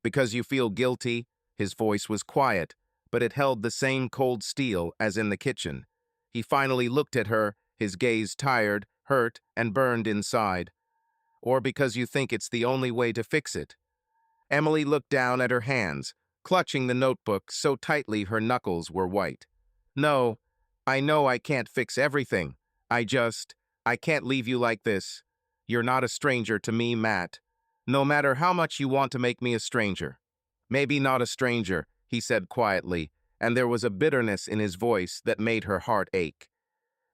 you feel guilty." His voice was quiet, but it held the same cold steel as in the kitchen. He finally looked at her, his gaze tired, hurt, and burned inside. "Or because you think it's the only way to fix it." Emily looked down at her hands, clutching the notebook so tightly her knuckles were white. "No, I know I can't fix everything. I can't leave you like this. You're not a stranger to me, Matt. No matter how much you want to make me a stranger." "Maybe not a stranger," he said quietly, and there was a bitterness in his voice that made her heart ache.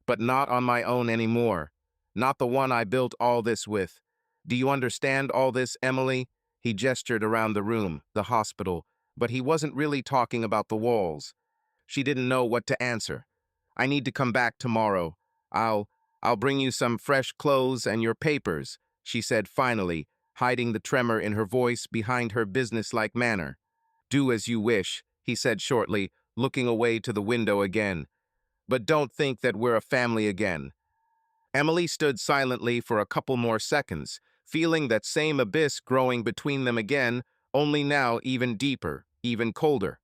"But not on my own anymore. Not the one I built all this with. Do you understand all this, Emily?" He gestured around the room, the hospital, but he wasn't really talking about the walls. She didn't know what to answer. "I need to come back tomorrow. I'll, I'll bring you some fresh clothes and your papers," she said finally, hiding the tremor in her voice behind her businesslike manner. "Do as you wish," he said shortly, looking away to the window again. "But don't think that we're a family again." Emily stood silently for a couple more seconds, feeling that same abyss growing between them again, only now even deeper, even colder.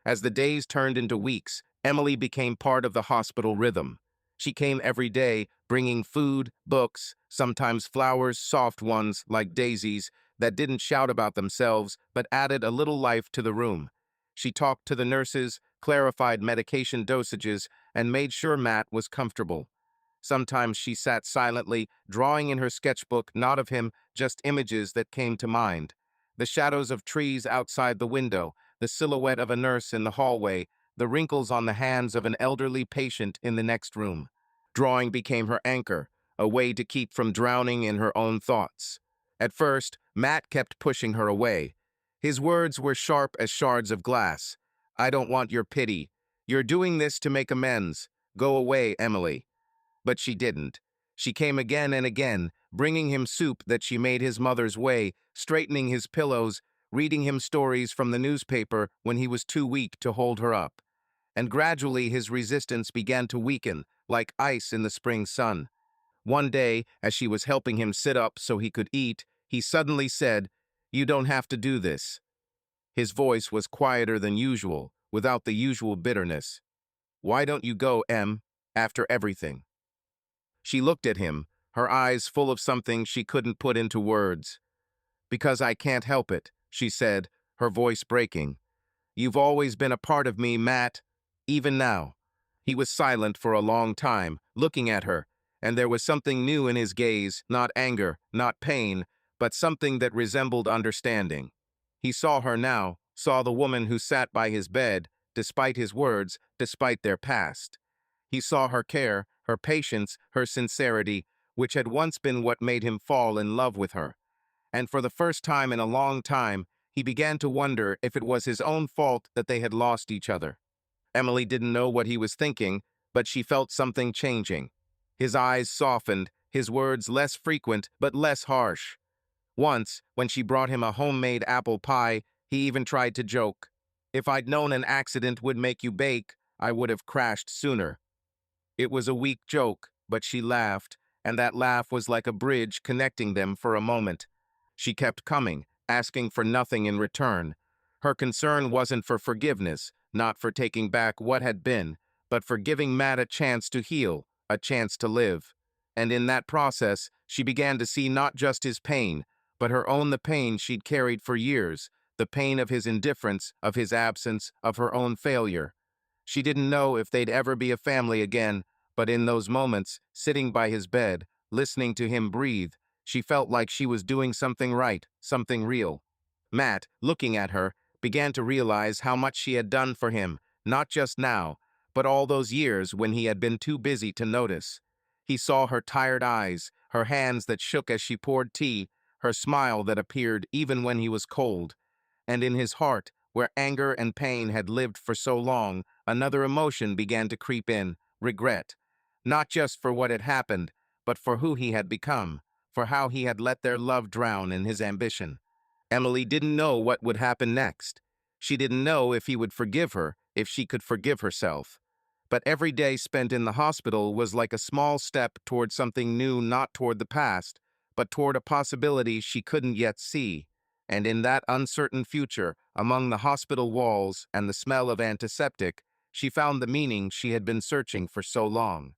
As the days turned into weeks, Emily became part of the hospital rhythm. She came every day, bringing food, books, sometimes flowers, soft ones like daisies, that didn't shout about themselves but added a little life to the room. She talked to the nurses, clarified medication dosages, and made sure Matt was comfortable. Sometimes she sat silently, drawing in her sketchbook not of him, just images that came to mind. The shadows of trees outside the window, the silhouette of a nurse in the hallway, the wrinkles on the hands of an elderly patient in the next room. Drawing became her anchor, a way to keep from drowning in her own thoughts. At first, Matt kept pushing her away. His words were sharp as shards of glass. "I don't want your pity. You're doing this to make amends. Go away, Emily." But she didn't. She came again and again, bringing him soup that she made his mother's way, straightening his pillows, reading him stories from the newspaper when he was too weak to hold her up. And gradually his resistance began to weaken, like ice in the spring sun. One day, as she was helping him sit up so he could eat, he suddenly said, "You don't have to do this." His voice was quieter than usual, without the usual bitterness. "Why don't you go, Em, after everything?" She looked at him, her eyes full of something she couldn't put into words. "Because I can't help it," she said, her voice breaking. "You've always been a part of me, Matt, even now." He was silent for a long time, looking at her, and there was something new in his gaze, not anger, not pain, but something that resembled understanding. He saw her now, saw the woman who sat by his bed, despite his words, despite their past. He saw her care, her patience, her sincerity, which had once been what made him fall in love with her. And for the first time in a long time, he began to wonder if it was his own fault that they had lost each other. Emily didn't know what he was thinking, but she felt something changing. His eyes softened, his words less frequent but less harsh. Once, when she brought him a homemade apple pie, he even tried to joke. "If I'd known an accident would make you bake, I would have crashed sooner." It was a weak joke, but she laughed, and that laugh was like a bridge connecting them for a moment. She kept coming, asking for nothing in return. Her concern wasn't for forgiveness, not for taking back what had been, but for giving Matt a chance to heal, a chance to live. And in that process, she began to see not just his pain, but her own the pain she'd carried for years, the pain of his indifference, of his absence, of her own failure. She didn't know if they'd ever be a family again, but in those moments, sitting by his bed, listening to him breathe, she felt like she was doing something right, something real. Matt, looking at her, began to realize how much she had done for him, not just now, but all those years when he had been too busy to notice. He saw her tired eyes, her hands that shook as she poured tea, her smile that appeared even when he was cold. And in his heart, where anger and pain had lived for so long, another emotion began to creep in, regret. Not just for what had happened, but for who he had become, for how he had let their love drown in his ambition. Emily didn't know what would happen next. She didn't know if he would forgive her, if she could forgive herself. But every day spent in the hospital was like a small step toward something new, not toward the past, but toward a possibility she couldn't yet see. And in that uncertain future, among the hospital walls and the smell of antiseptic, she found the meaning she had been searching for so long.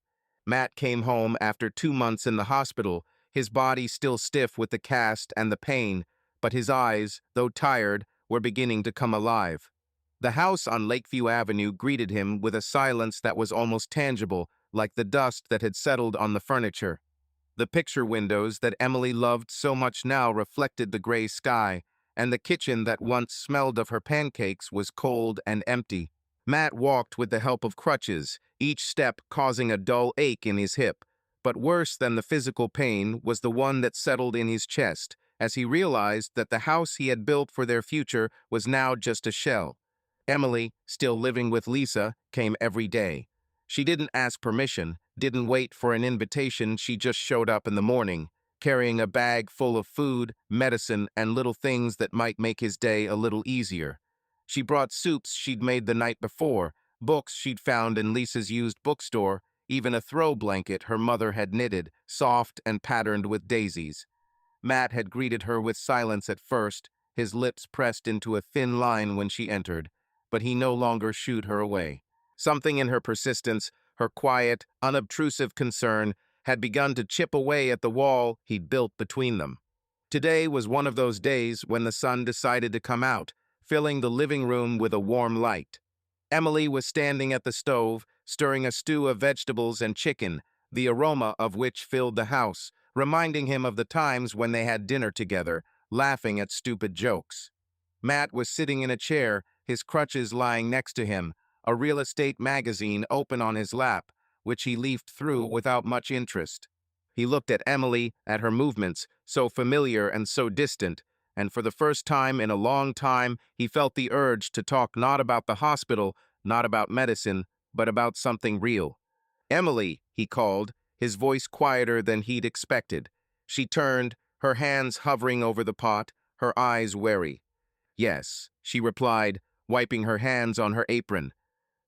Matt came home after 2 months in the hospital, his body still stiff with the cast and the pain, but his eyes, though tired, were beginning to come alive. The house on Lakeview Avenue greeted him with a silence that was almost tangible, like the dust that had settled on the furniture. The picture windows that Emily loved so much now reflected the gray sky, and the kitchen that once smelled of her pancakes was cold and empty. Matt walked with the help of crutches, each step causing a dull ache in his hip. But worse than the physical pain was the one that settled in his chest, as he realized that the house he had built for their future was now just a shell. Emily, still living with Lisa, came every day. She didn't ask permission, didn't wait for an invitation, she just showed up in the morning, carrying a bag full of food, medicine, and little things that might make his day a little easier. She brought soups she'd made the night before, books she'd found in Lisa's used bookstore, even a throw blanket her mother had knitted, soft and patterned with daisies. Matt had greeted her with silence at first, his lips pressed into a thin line when she entered, but he no longer shooed her away. Something in her persistence, her quiet, unobtrusive concern, had begun to chip away at the wall he'd built between them. Today was one of those days when the sun decided to come out, filling the living room with a warm light. Emily was standing at the stove, stirring a stew of vegetables and chicken, the aroma of which filled the house, reminding him of the times when they had dinner together, laughing at stupid jokes. Matt was sitting in a chair, his crutches lying next to him, a real estate magazine open on his lap, which he leafed through without much interest. He looked at Emily, at her movements, so familiar and so distant, and for the first time in a long time he felt the urge to talk not about the hospital, not about medicine, but about something real. "Emily," he called, his voice quieter than he'd expected. She turned, her hands hovering over the pot, her eyes wary. "Yes," she replied, wiping her hands on her apron.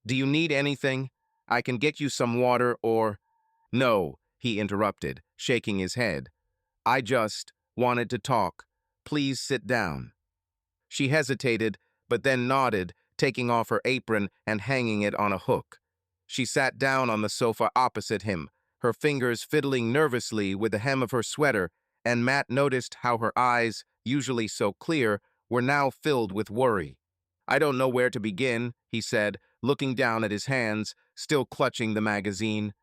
"Do you need anything? I can get you some water or—" "No," he interrupted, shaking his head. "I just wanted to talk. Please sit down." She hesitated, but then nodded, taking off her apron and hanging it on a hook. She sat down on the sofa opposite him, her fingers fiddling nervously with the hem of her sweater, and Matt noticed how her eyes, usually so clear, were now filled with worry. "I don't know where to begin," he said, looking down at his hands, still clutching the magazine.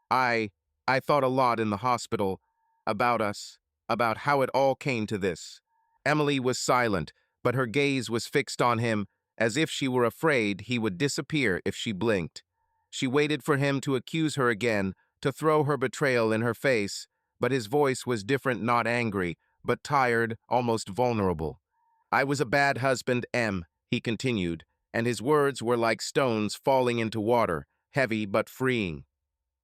I I thought a lot in the hospital about us, about how it all came to this." Emily was silent, but her gaze was fixed on him, as if she were afraid he would disappear if she blinked. She waited for him to accuse her again, to throw her betrayal in her face, but his voice was different, not angry, but tired, almost vulnerable. "I was a bad husband, Em," he continued, and his words were like stones falling into water, heavy but freeing.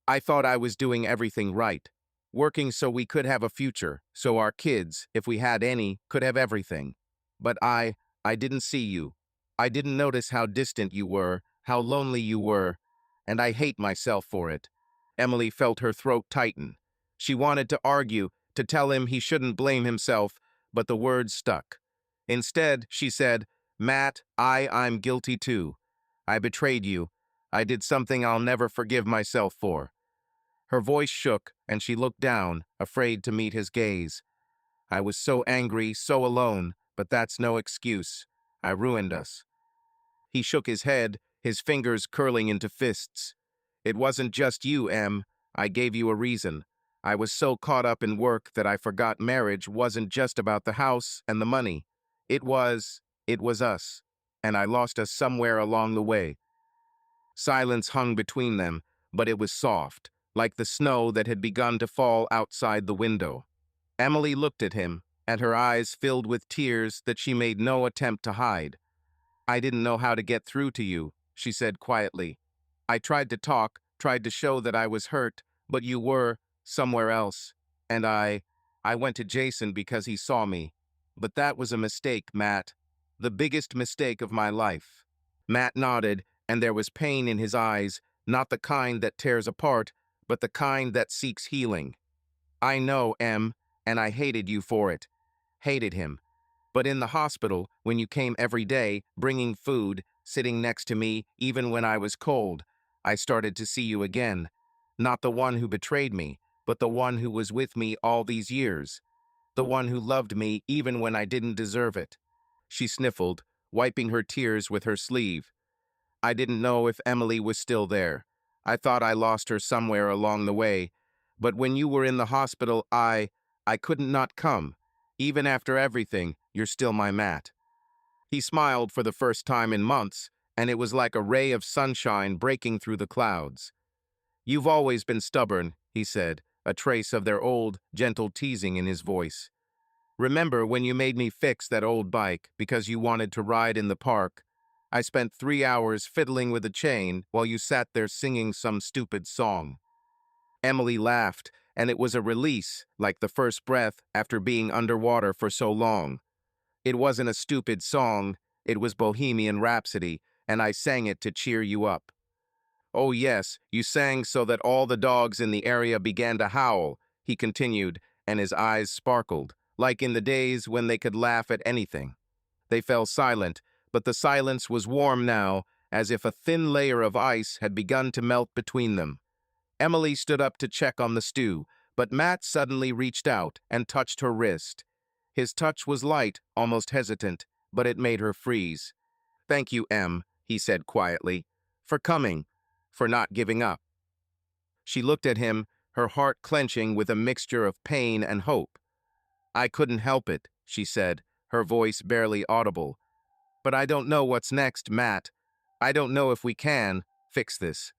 "I thought I was doing everything right, working so we could have a future, so our kids, if we had any, could have everything. But I didn't see you. I didn't notice how distant you were, how lonely you were, and I hate myself for it." Emily felt her throat tighten. She wanted to argue, to tell him he shouldn't blame himself, but the words stuck. Instead, she said, "Matt, I'm guilty too. I betrayed you. I did something I'll never forgive myself for." Her voice shook, and she looked down, afraid to meet his gaze. "I was so angry, so alone, but that's no excuse. I ruined us." He shook his head, his fingers curling into fists. "It wasn't just you, Em. I gave you a reason. I was so caught up in work that I forgot marriage wasn't just about the house and the money. It was us. And I lost us somewhere along the way." Silence hung between them, but it was soft, like the snow that had begun to fall outside the window. Emily looked at him, and her eyes filled with tears that she made no attempt to hide. "I didn't know how to get through to you," she said quietly. "I tried to talk, tried to show that I was hurt, but you were somewhere else. And I went to Jason because he saw me. But that was a mistake, Matt. The biggest mistake of my life." Matt nodded, and there was pain in his eyes, not the kind that tears apart, but the kind that seeks healing. "I know, Em, and I hated you for it." Hated him. But in the hospital, when you came every day, bringing food, sitting next to me, even when I was cold, I started to see you again. Not the one who betrayed me, but the one who was with me all these years. The one who loved me even when I didn't deserve it. She sniffled, wiping her tears with her sleeve. "I didn't know if Emily was still there. I thought I lost her somewhere along the way. But when you were in the hospital, I couldn't not come. Even after everything, you're still my Matt." He smiled for the first time in months, and it was like a ray of sunshine breaking through the clouds. "You've always been stubborn," he said, a trace of their old, gentle teasing in his voice. Remember when you made me fix that old bike because you wanted to ride in the park? I spent 3 hours fiddling with a chain while you sat there singing some stupid song. Emily laughed, and it was a release, like the first breath after being underwater for so long. It wasn't a stupid song, it was Bohemian Rhapsody, and I sang it to cheer you up. Oh yes, you sang so that all the dogs in the area began to howl, he continued, and his eyes sparkled, like in the days when they could laugh at anything. They fell silent, but the silence was warm now, as if a thin layer of ice had begun to melt between them. Emily stood up to check on the stew, but Matt suddenly reached out and touched her wrist. His touch was light, almost hesitant, but it made her freeze. "Thank you, Em," he said quietly, "for coming, for not giving up." She looked at him, her heart clenching with a mixture of pain and hope. "I couldn't help it," she said, her voice barely audible. "But I don't know what's next, Matt. I don't know if we can fix this."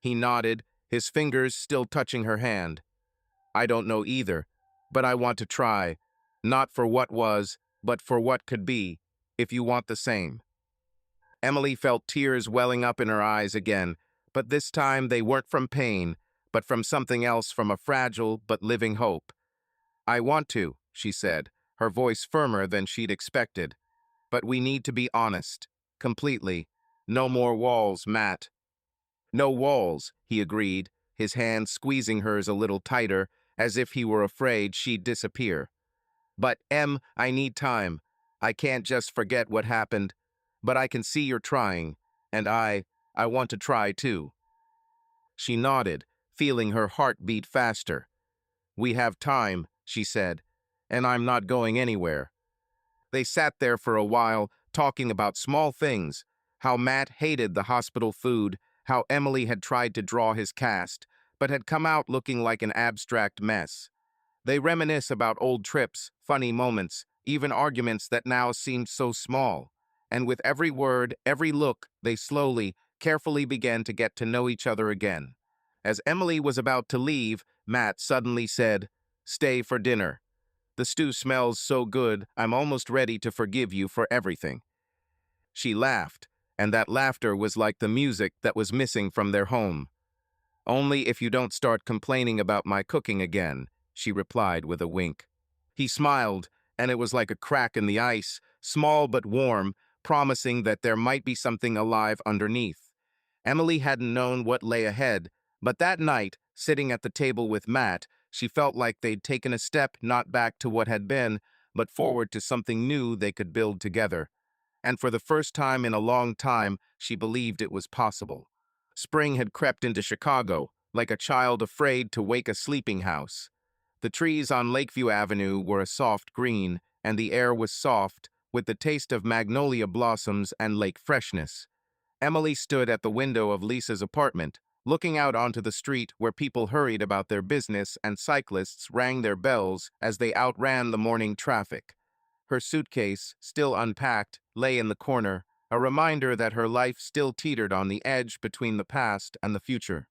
He nodded, his fingers still touching her hand. "I don't know either, but I want to try. Not for what was, but for what could be, if you want the same." Emily felt tears welling up in her eyes again, but this time they weren't from pain, but from something else, from a fragile but living hope. "I want to," she said, her voice firmer than she'd expected. "But we need to be honest. Completely. No more walls, Matt." "No walls," he agreed, his hand squeezing hers a little tighter, as if he were afraid she'd disappear. "But, Em, I need time. I can't just forget what happened. But I can see you're trying, and I want to try too." She nodded, feeling her heart beat faster. "We have time," she said, "and I'm not going anywhere." They sat there for a while, talking about small things, how Matt hated the hospital food, how Emily had tried to draw his cast, but had come out looking like an abstract mess. They reminisce about old trips, funny moments, even arguments that now seemed so small. And with every word, every look, they slowly, carefully began to get to know each other again. As Emily was about to leave, Matt suddenly said, "Stay for dinner. The stew smells so good, I'm almost ready to forgive you for everything." She laughed, and that laughter was like the music that was missing from their home. "Only if you don't start complaining about my cooking again," she replied with a wink. He smiled, and it was like a crack in the ice, small but warm, promising that there might be something alive underneath. Emily hadn't known what lay ahead, but that night, sitting at the table with Matt, she felt like they'd taken a step not back to what had been, but forward to something new they could build together. And for the first time in a long time, she believed it was possible. Spring had crept into Chicago, like a child afraid to wake a sleeping house. The trees on Lakeview Avenue were a soft green, and the air was soft, with the taste of magnolia blossoms and lake freshness. Emily stood at the window of Lisa's apartment, looking out onto the street where people hurried about their business and cyclists rang their bells as they outran the morning traffic. Her suitcase, still unpacked, lay in the corner, a reminder that her life still teetered on the edge between the past and the future.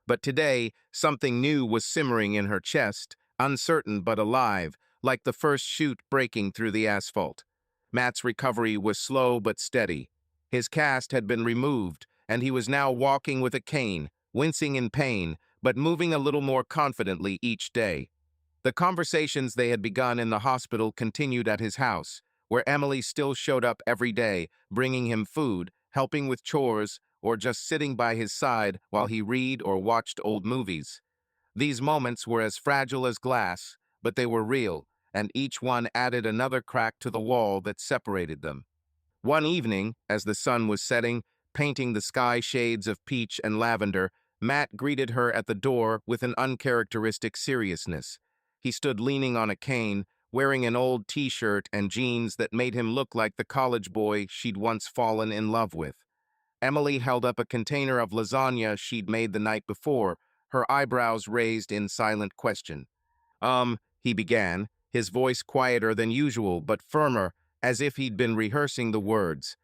But today, something new was simmering in her chest, uncertain but alive, like the first shoot breaking through the asphalt. Matt's recovery was slow but steady. His cast had been removed, and he was now walking with a cane, wincing in pain, but moving a little more confidently each day. The conversations they had begun in the hospital continued at his house, where Emily still showed up every day, bringing him food, helping with chores, or just sitting by his side while he read or watched old movies. These moments were as fragile as glass, but they were real, and each one added another crack to the wall that separated them. One evening, as the sun was setting, painting the sky shades of peach and lavender, Matt greeted her at the door with an uncharacteristic seriousness. He stood leaning on a cane, wearing an old t-shirt and jeans that made him look like the college boy she'd once fallen in love with. Emily held up a container of lasagna she'd made the night before, her eyebrows raised in silent question. He began, his voice quieter than usual but firmer, as if he'd been rehearsing the words.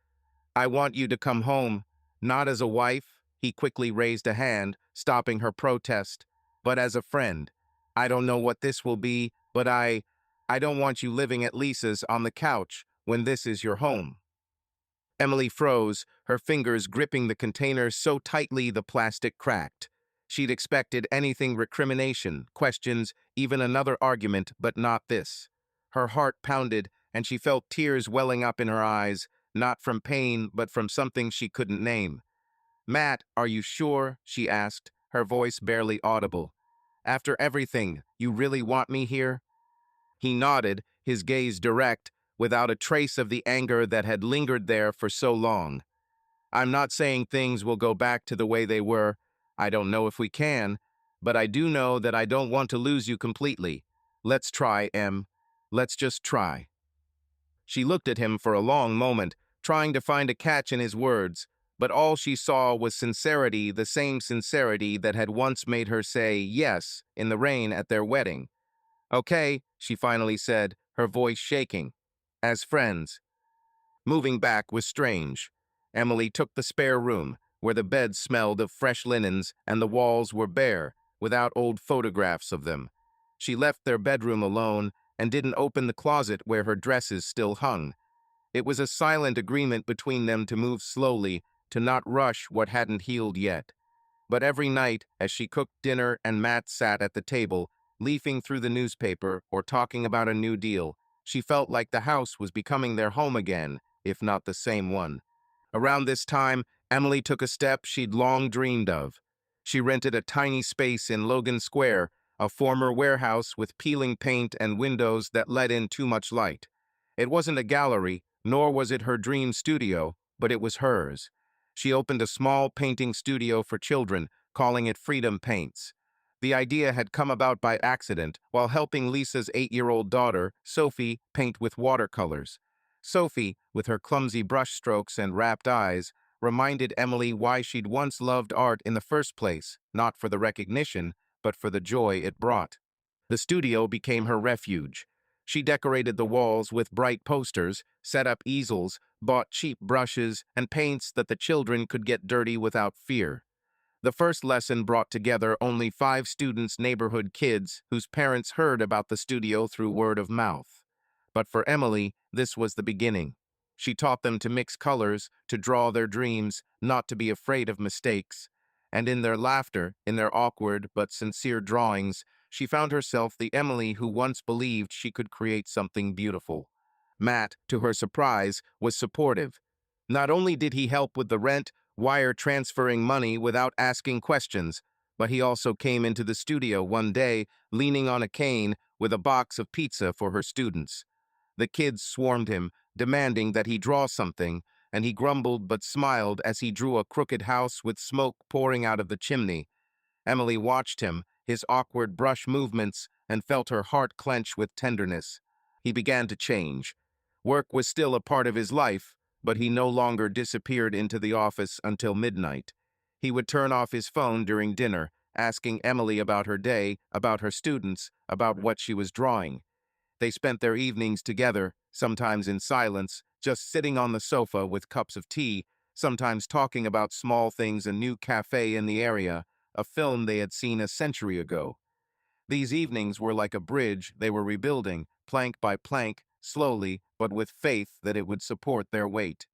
"I want you to come home, not as a wife," he quickly raised a hand, stopping her protest, "but as a friend. I don't know what this will be, but I I don't want you living at Lisa's on the couch when this is your home." Emily froze, her fingers gripping the container so tightly the plastic cracked. She'd expected anything: recrimination, questions, even another argument, but not this. Her heart pounded, and she felt tears welling up in her eyes, not from pain, but from something she couldn't name. "Matt, are you sure?" she asked, her voice barely audible. "After everything, you really want me here?" He nodded, his gaze direct, without a trace of the anger that had lingered there for so long. "I'm not saying things will go back to the way they were. I don't know if we can, but I do know that I don't want to lose you completely. Let's try, Em. Let's just try." She looked at him for a long moment, trying to find a catch in his words, but all she saw was sincerity, the same sincerity that had once made her say yes in the rain at their wedding. "Okay," she finally said, her voice shaking. "As friends." Moving back was strange. Emily took the spare room, where the bed smelled of fresh linens and the walls were bare, without old photographs of them. She left their bedroom alone and didn't open the closet where her dresses still hung. It was a silent agreement between them to move slowly, to not rush what hadn't healed yet. But every night, as she cooked dinner and Matt sat at the table, leafing through the newspaper or talking about a new deal, she felt like the house was becoming their home again, if not the same one. Around this time, Emily took a step she'd long dreamed of. She rented a tiny space in Logan Square, a former warehouse with peeling paint and windows that let in too much light. It wasn't a gallery, nor was it her dream studio, but it was hers. She opened a small painting studio for children, calling it Freedom Paints. The idea had come about by accident while helping Lisa's 8-year-old daughter, Sophie, paint with watercolors. Sophie, with her clumsy brushstrokes and rapt eyes, reminded Emily why she'd once loved art in the first place, not for the recognition, but for the joy it brought. The studio became her refuge. She decorated the walls with bright posters, set up easels, bought cheap brushes, and paints that the children could get dirty without fear. The first lesson brought together only 5 students' neighborhood kids whose parents heard about the studio through word of mouth. But for Emily, this was the beginning. She taught them to mix colors, to draw their dreams, not to be afraid of mistakes. And in their laughter, in their awkward but sincere drawings, she found herself the Emily who once believed she could create something beautiful. Matt, to her surprise, was supportive. Not only did he help with the rent, wire transferring money without asking questions, but he also came into the studio one day, leaning on a cane, with a box of pizza for her students. The kids swarmed him, demanding that he draw something, and he grumbled but smiled as he drew a crooked house with smoke pouring out of the chimney. Emily watched him, his awkward brush movements, and felt her heart clench with tenderness. He began to change. Work was still a part of his life, but he no longer disappeared into the office until midnight. He would turn off his phone during dinner, asking Emily about her day, about her students, about what she was drawing. They spent their evenings together, sometimes in silence, just sitting on the sofa with cups of tea, sometimes talking about small things: a new cafe in the area, a film they had seen a century ago. These evenings were like a bridge they were rebuilding, plank by plank, slowly, but with faith that it would support their weight.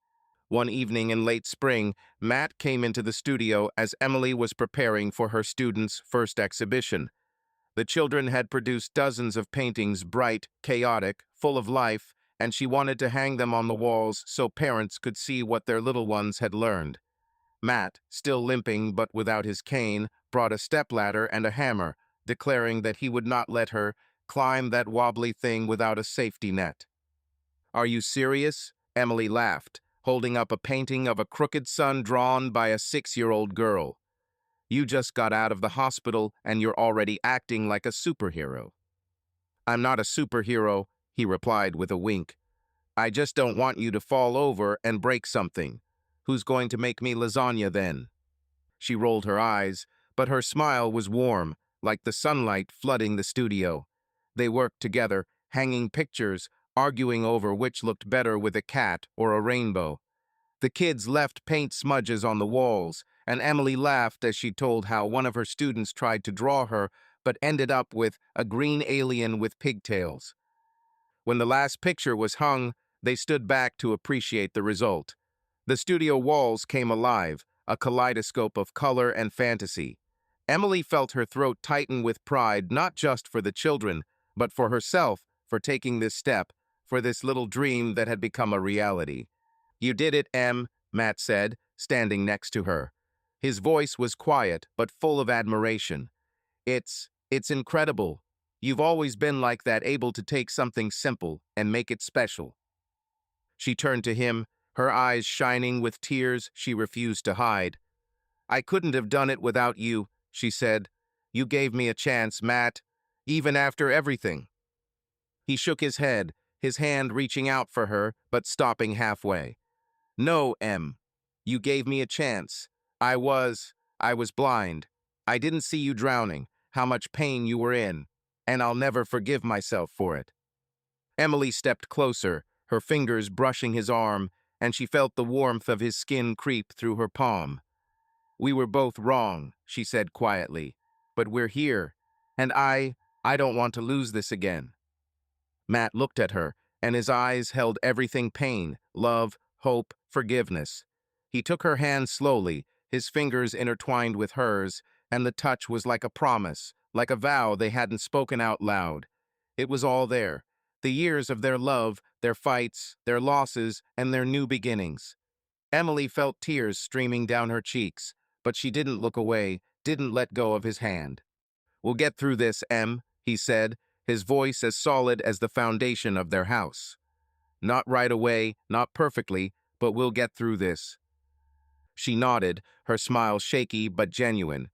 One evening in late spring, Matt came into the studio as Emily was preparing for her students' first exhibition. The children had produced dozens of paintings, bright, chaotic, full of life, and she wanted to hang them on the walls so parents could see what their little ones had learned. Matt, still limping but without his cane, brought a stepladder and a hammer, declaring that he would not let her climb that wobbly thing without a safety net. "Are you serious?" Emily laughed, holding up a painting of a crooked sun drawn by a 6-year-old girl. "You just got out of the hospital and you're already acting like a superhero." "I'm not a superhero," he replied with a wink. "I just don't want you to fall over and break something. Who's going to make me lasagna then?" She rolled her eyes, but her smile was warm, like the sunlight flooding the studio. They worked together, hanging pictures, arguing over which looked better with a cat or a rainbow. The kids left paint smudges on the walls, and Emily laughed as she told how one of her students tried to draw her, but ended up with a green alien with pigtails. When the last picture was hung, they stood back to appreciate the result. The studio walls came alive, a kaleidoscope of color and fantasy. Emily felt her throat tighten with pride, not just for the children, but for herself, for taking this step, for this little dream that had become a reality. "You did it, Em," Matt said, standing next to her. His voice was quiet, but full of admiration. It's incredible. You've always been like that, able to take something simple and make it special." She turned to him, her eyes shining with tears she refused to hide. "I couldn't have done it without you," she said. "You gave me a chance, Matt, even after everything." He shook his head, his hand reaching out for her, but stopping halfway. "No, Em. You gave me a chance. I was blind. I didn't see you drowning, how much pain you were in, and I'll never forgive myself for it." Emily stepped closer, her fingers brushing his arm, and she felt the warmth of his skin creep through her palm. "We were both wrong," she said quietly, "but we're here, and I don't want to lose this again." Matt looked at her, and his eyes held everything: pain, love, hope, forgiveness. He took her hand slowly, his fingers intertwined with hers, and the touch was like a promise, like a vow they hadn't spoken out loud. It was all there. The years of their love, their fights, their losses, and their new beginnings. Emily felt tears streaming down her cheeks, but she didn't look away, didn't let go of his hand. "We'll get through this, Em," he said, his voice as solid as the foundation of their house. "Not right away, not perfectly, but we'll get through this." She nodded, her smile shaky but genuine.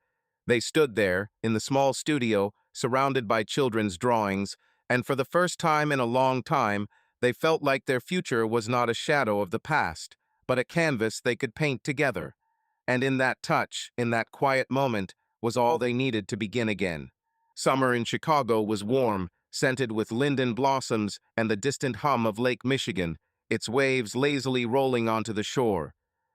They stood there, in the small studio, surrounded by children's drawings, and for the first time in a long time, they felt like their future was not a shadow of the past, but a canvas they could paint together. And in that touch, in that quiet moment, was all they needed to begin again. Summer in Chicago was warm, scented with linden blossoms and the distant hum of Lake Michigan, its waves lazily rolling onto the shore.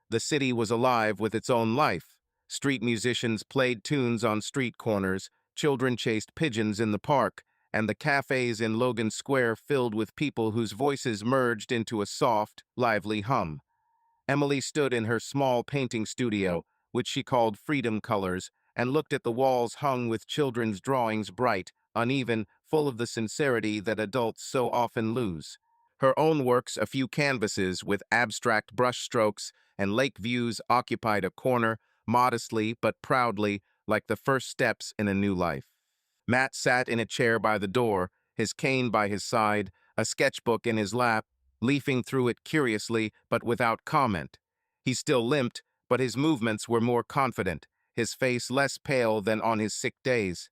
The city was alive with its own life. Street musicians played tunes on street corners, children chased pigeons in the park, and the cafes in Logan Square filled with people whose voices merged into a soft, lively hum. Emily stood in her small painting studio, which she called Freedom Colors, and looked at the walls hung with children's drawings, bright, uneven, full of the sincerity that adults so often lose. Her own works, a few canvases with abstract brushstrokes and lake views, occupied a corner, modestly but proudly, like the first steps in a new life. Matt sat in a chair by the door, his cane by his side, a sketchbook in his lap, leafing through it curiously but without comment. He still limped, but his movements were more confident, his face less pale than on his sick days.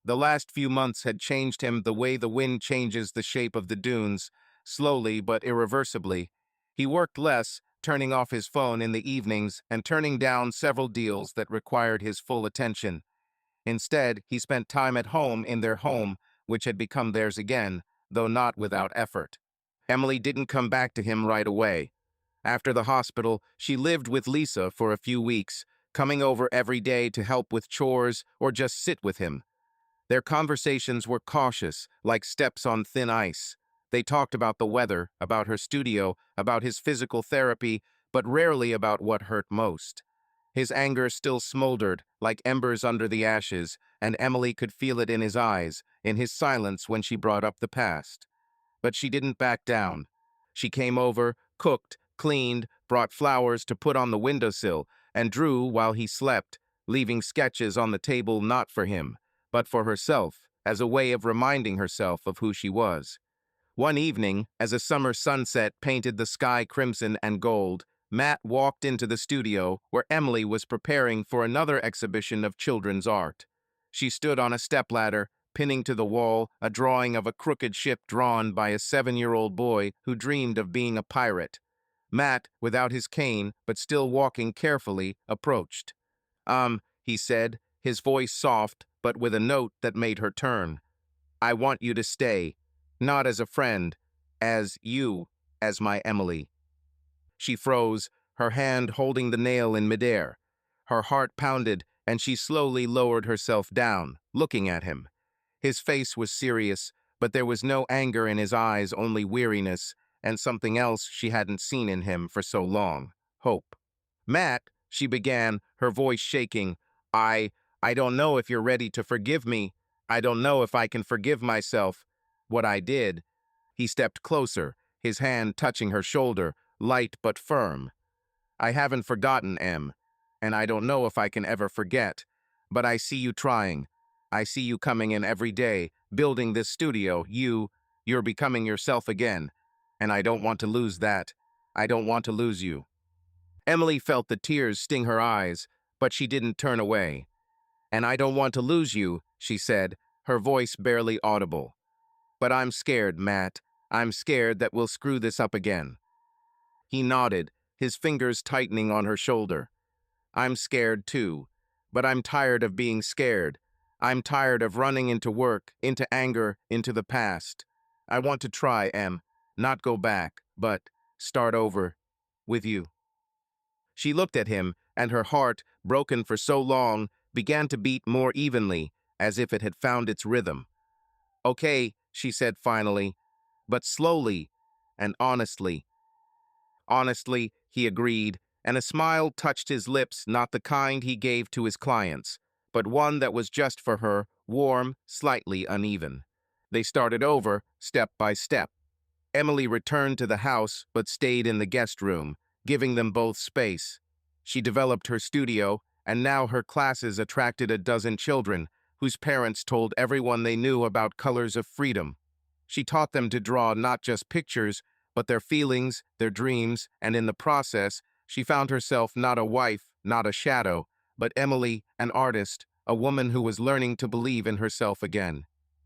The last few months had changed him the way the wind changes the shape of the dunes, slowly but irreversibly. He worked less, turning off his phone in the evenings and turning down several deals that required his full attention. Instead, he spent time at home in their home, which had become theirs again, though not without effort. Emily didn't come back to him right away. After the hospital, she lived with Lisa for a few weeks, coming over every day to help with chores or just sit with him. Their conversations were cautious, like steps on thin ice. They talked about the weather, about her studio, about his physical therapy, but rarely about what hurt most. His anger still smoldered, like embers under the ashes, and Emily could feel it in his eyes, in his silence when she brought up the past. But she didn't back down. She came over, cooked, cleaned, brought flowers to put on the windowsill, and drew while he slept, leaving sketches on the table not for him, but for herself, as a way of reminding herself of who she was. One evening, as a summer sunset painted the sky crimson and gold, Matt walked into the studio where Emily was preparing for another exhibition of children's art. She stood on a stepladder, pinning to the wall a drawing of a crooked ship drawn by a 7-year-old boy who dreamed of being a pirate. Matt, without his cane, but still walking carefully, approached. He said, his voice soft, but with a note that made her turn. "I want you to stay, not as a friend, as my Emily." She froze, her hand holding the nail in midair. Her heart pounded, and she slowly lowered herself down, looking at him. His face was serious, But there was no anger in his eyes, only weariness, and something else she hadn't seen in him for so long: hope. "Matt," she began, her voice shaking, I, I don't know if you're ready to forgive me. I don't know if I can forgive myself. What I did." He stepped closer, his hand touching her shoulder, light but firm. "I haven't forgotten, Em, and I don't know if I can ever forget. But I see you trying. I see you coming in every day, building this studio. You're becoming yourself again. And I don't want to lose that. I don't want to lose you." Emily felt the tears sting her eyes, but she didn't turn away. "And I don't want to lose you," she said, her voice barely audible. "But I'm scared, Matt. I'm scared that we'll screw this up again." He nodded, his fingers tightening on her shoulder. "I'm scared too, but I'm tired of being scared. I'm tired of running into work, into anger, into the past. I want to try, Em, not go back, but start over with you." She looked at him, and her heart, broken for so long, began to beat more evenly, as if it had found its rhythm. "Okay," she said finally, "but slowly and honestly." "Honestly," he agreed, and a smile touched his lips, not the kind he gave to his clients, but one that was just for her, warm, slightly uneven. They started over, step by step. Emily returned to the house, but stayed in the guest room, giving them both space. She developed her studio, and now her classes attracted a dozen children, whose parents told everyone they knew about colors of freedom. She taught them to draw not just pictures, but their feelings, their dreams, and in the process, she found herself not a wife, not a shadow, but Emily, an artist, a woman who was learning to believe in herself again.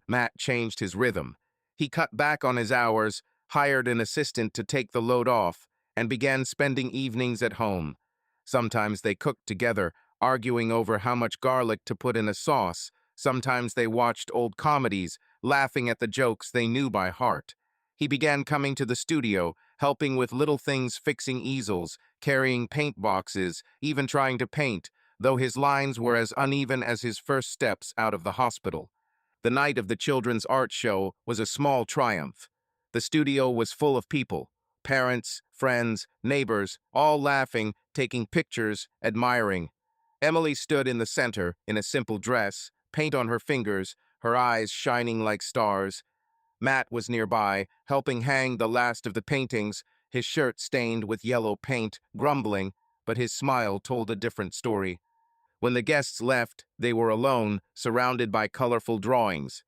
Matt changed his rhythm. He cut back on his hours, hired an assistant to take the load off, and began spending evenings at home. Sometimes they cooked together, arguing over how much garlic to put in a sauce. Sometimes they watched old comedies, laughing at the jokes they knew by heart. He began coming to the studio, helping with little things, fixing easels, carrying paint boxes, even trying to paint, though his lines were as uneven as his first steps out of the hospital. The night of the children's art show was a small triumph. The studio was full of people: parents, friends, neighbors, all laughing, taking pictures, admiring. Emily stood in the center, in a simple dress, paint on her fingers, her eyes shining like stars. Matt was nearby, helping hang the last of the paintings, his shirt stained with yellow paint, grumbling, but his smile told a different story. When the guests left, they were alone, surrounded by colorful drawings.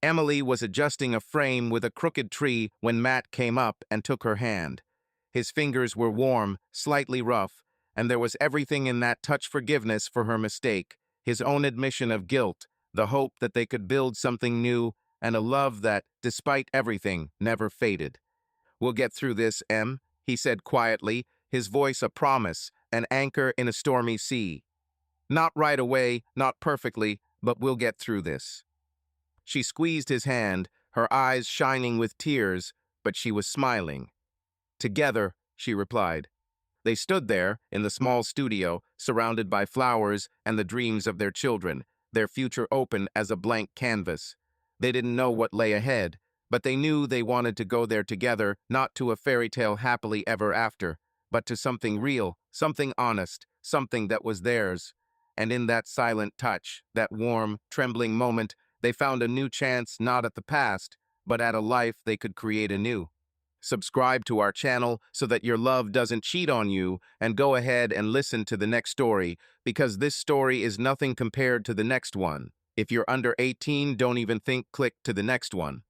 Emily was adjusting a frame with a crooked tree when Matt came up and took her hand. His fingers were warm, slightly rough, and there was everything in that touch: forgiveness for her mistake, his own admission of guilt, the hope that they could build something new, and a love that, despite everything, never faded. "We'll get through this, Em," he said quietly, his voice a promise, an anchor in a stormy sea. "Not right away, not perfectly, but we'll get through this." She squeezed his hand, her eyes shining with tears, but she was smiling. "Together," she replied. They stood there, in the small studio, surrounded by flowers and the dreams of their children, their future open as a blank canvas. They didn't know what lay ahead, but they knew they wanted to go there together, not to a fairy tale happily ever after, but to something real, something honest, something that was theirs. And in that silent touch, that warm, trembling moment, they found a new chance, not at the past, but at a life they could create anew. Subscribe to our channel so that your love doesn't cheat on you, and go ahead and listen to the next story, because this story is nothing compared to the next one. If you're under 18, don't even think, click to the next one.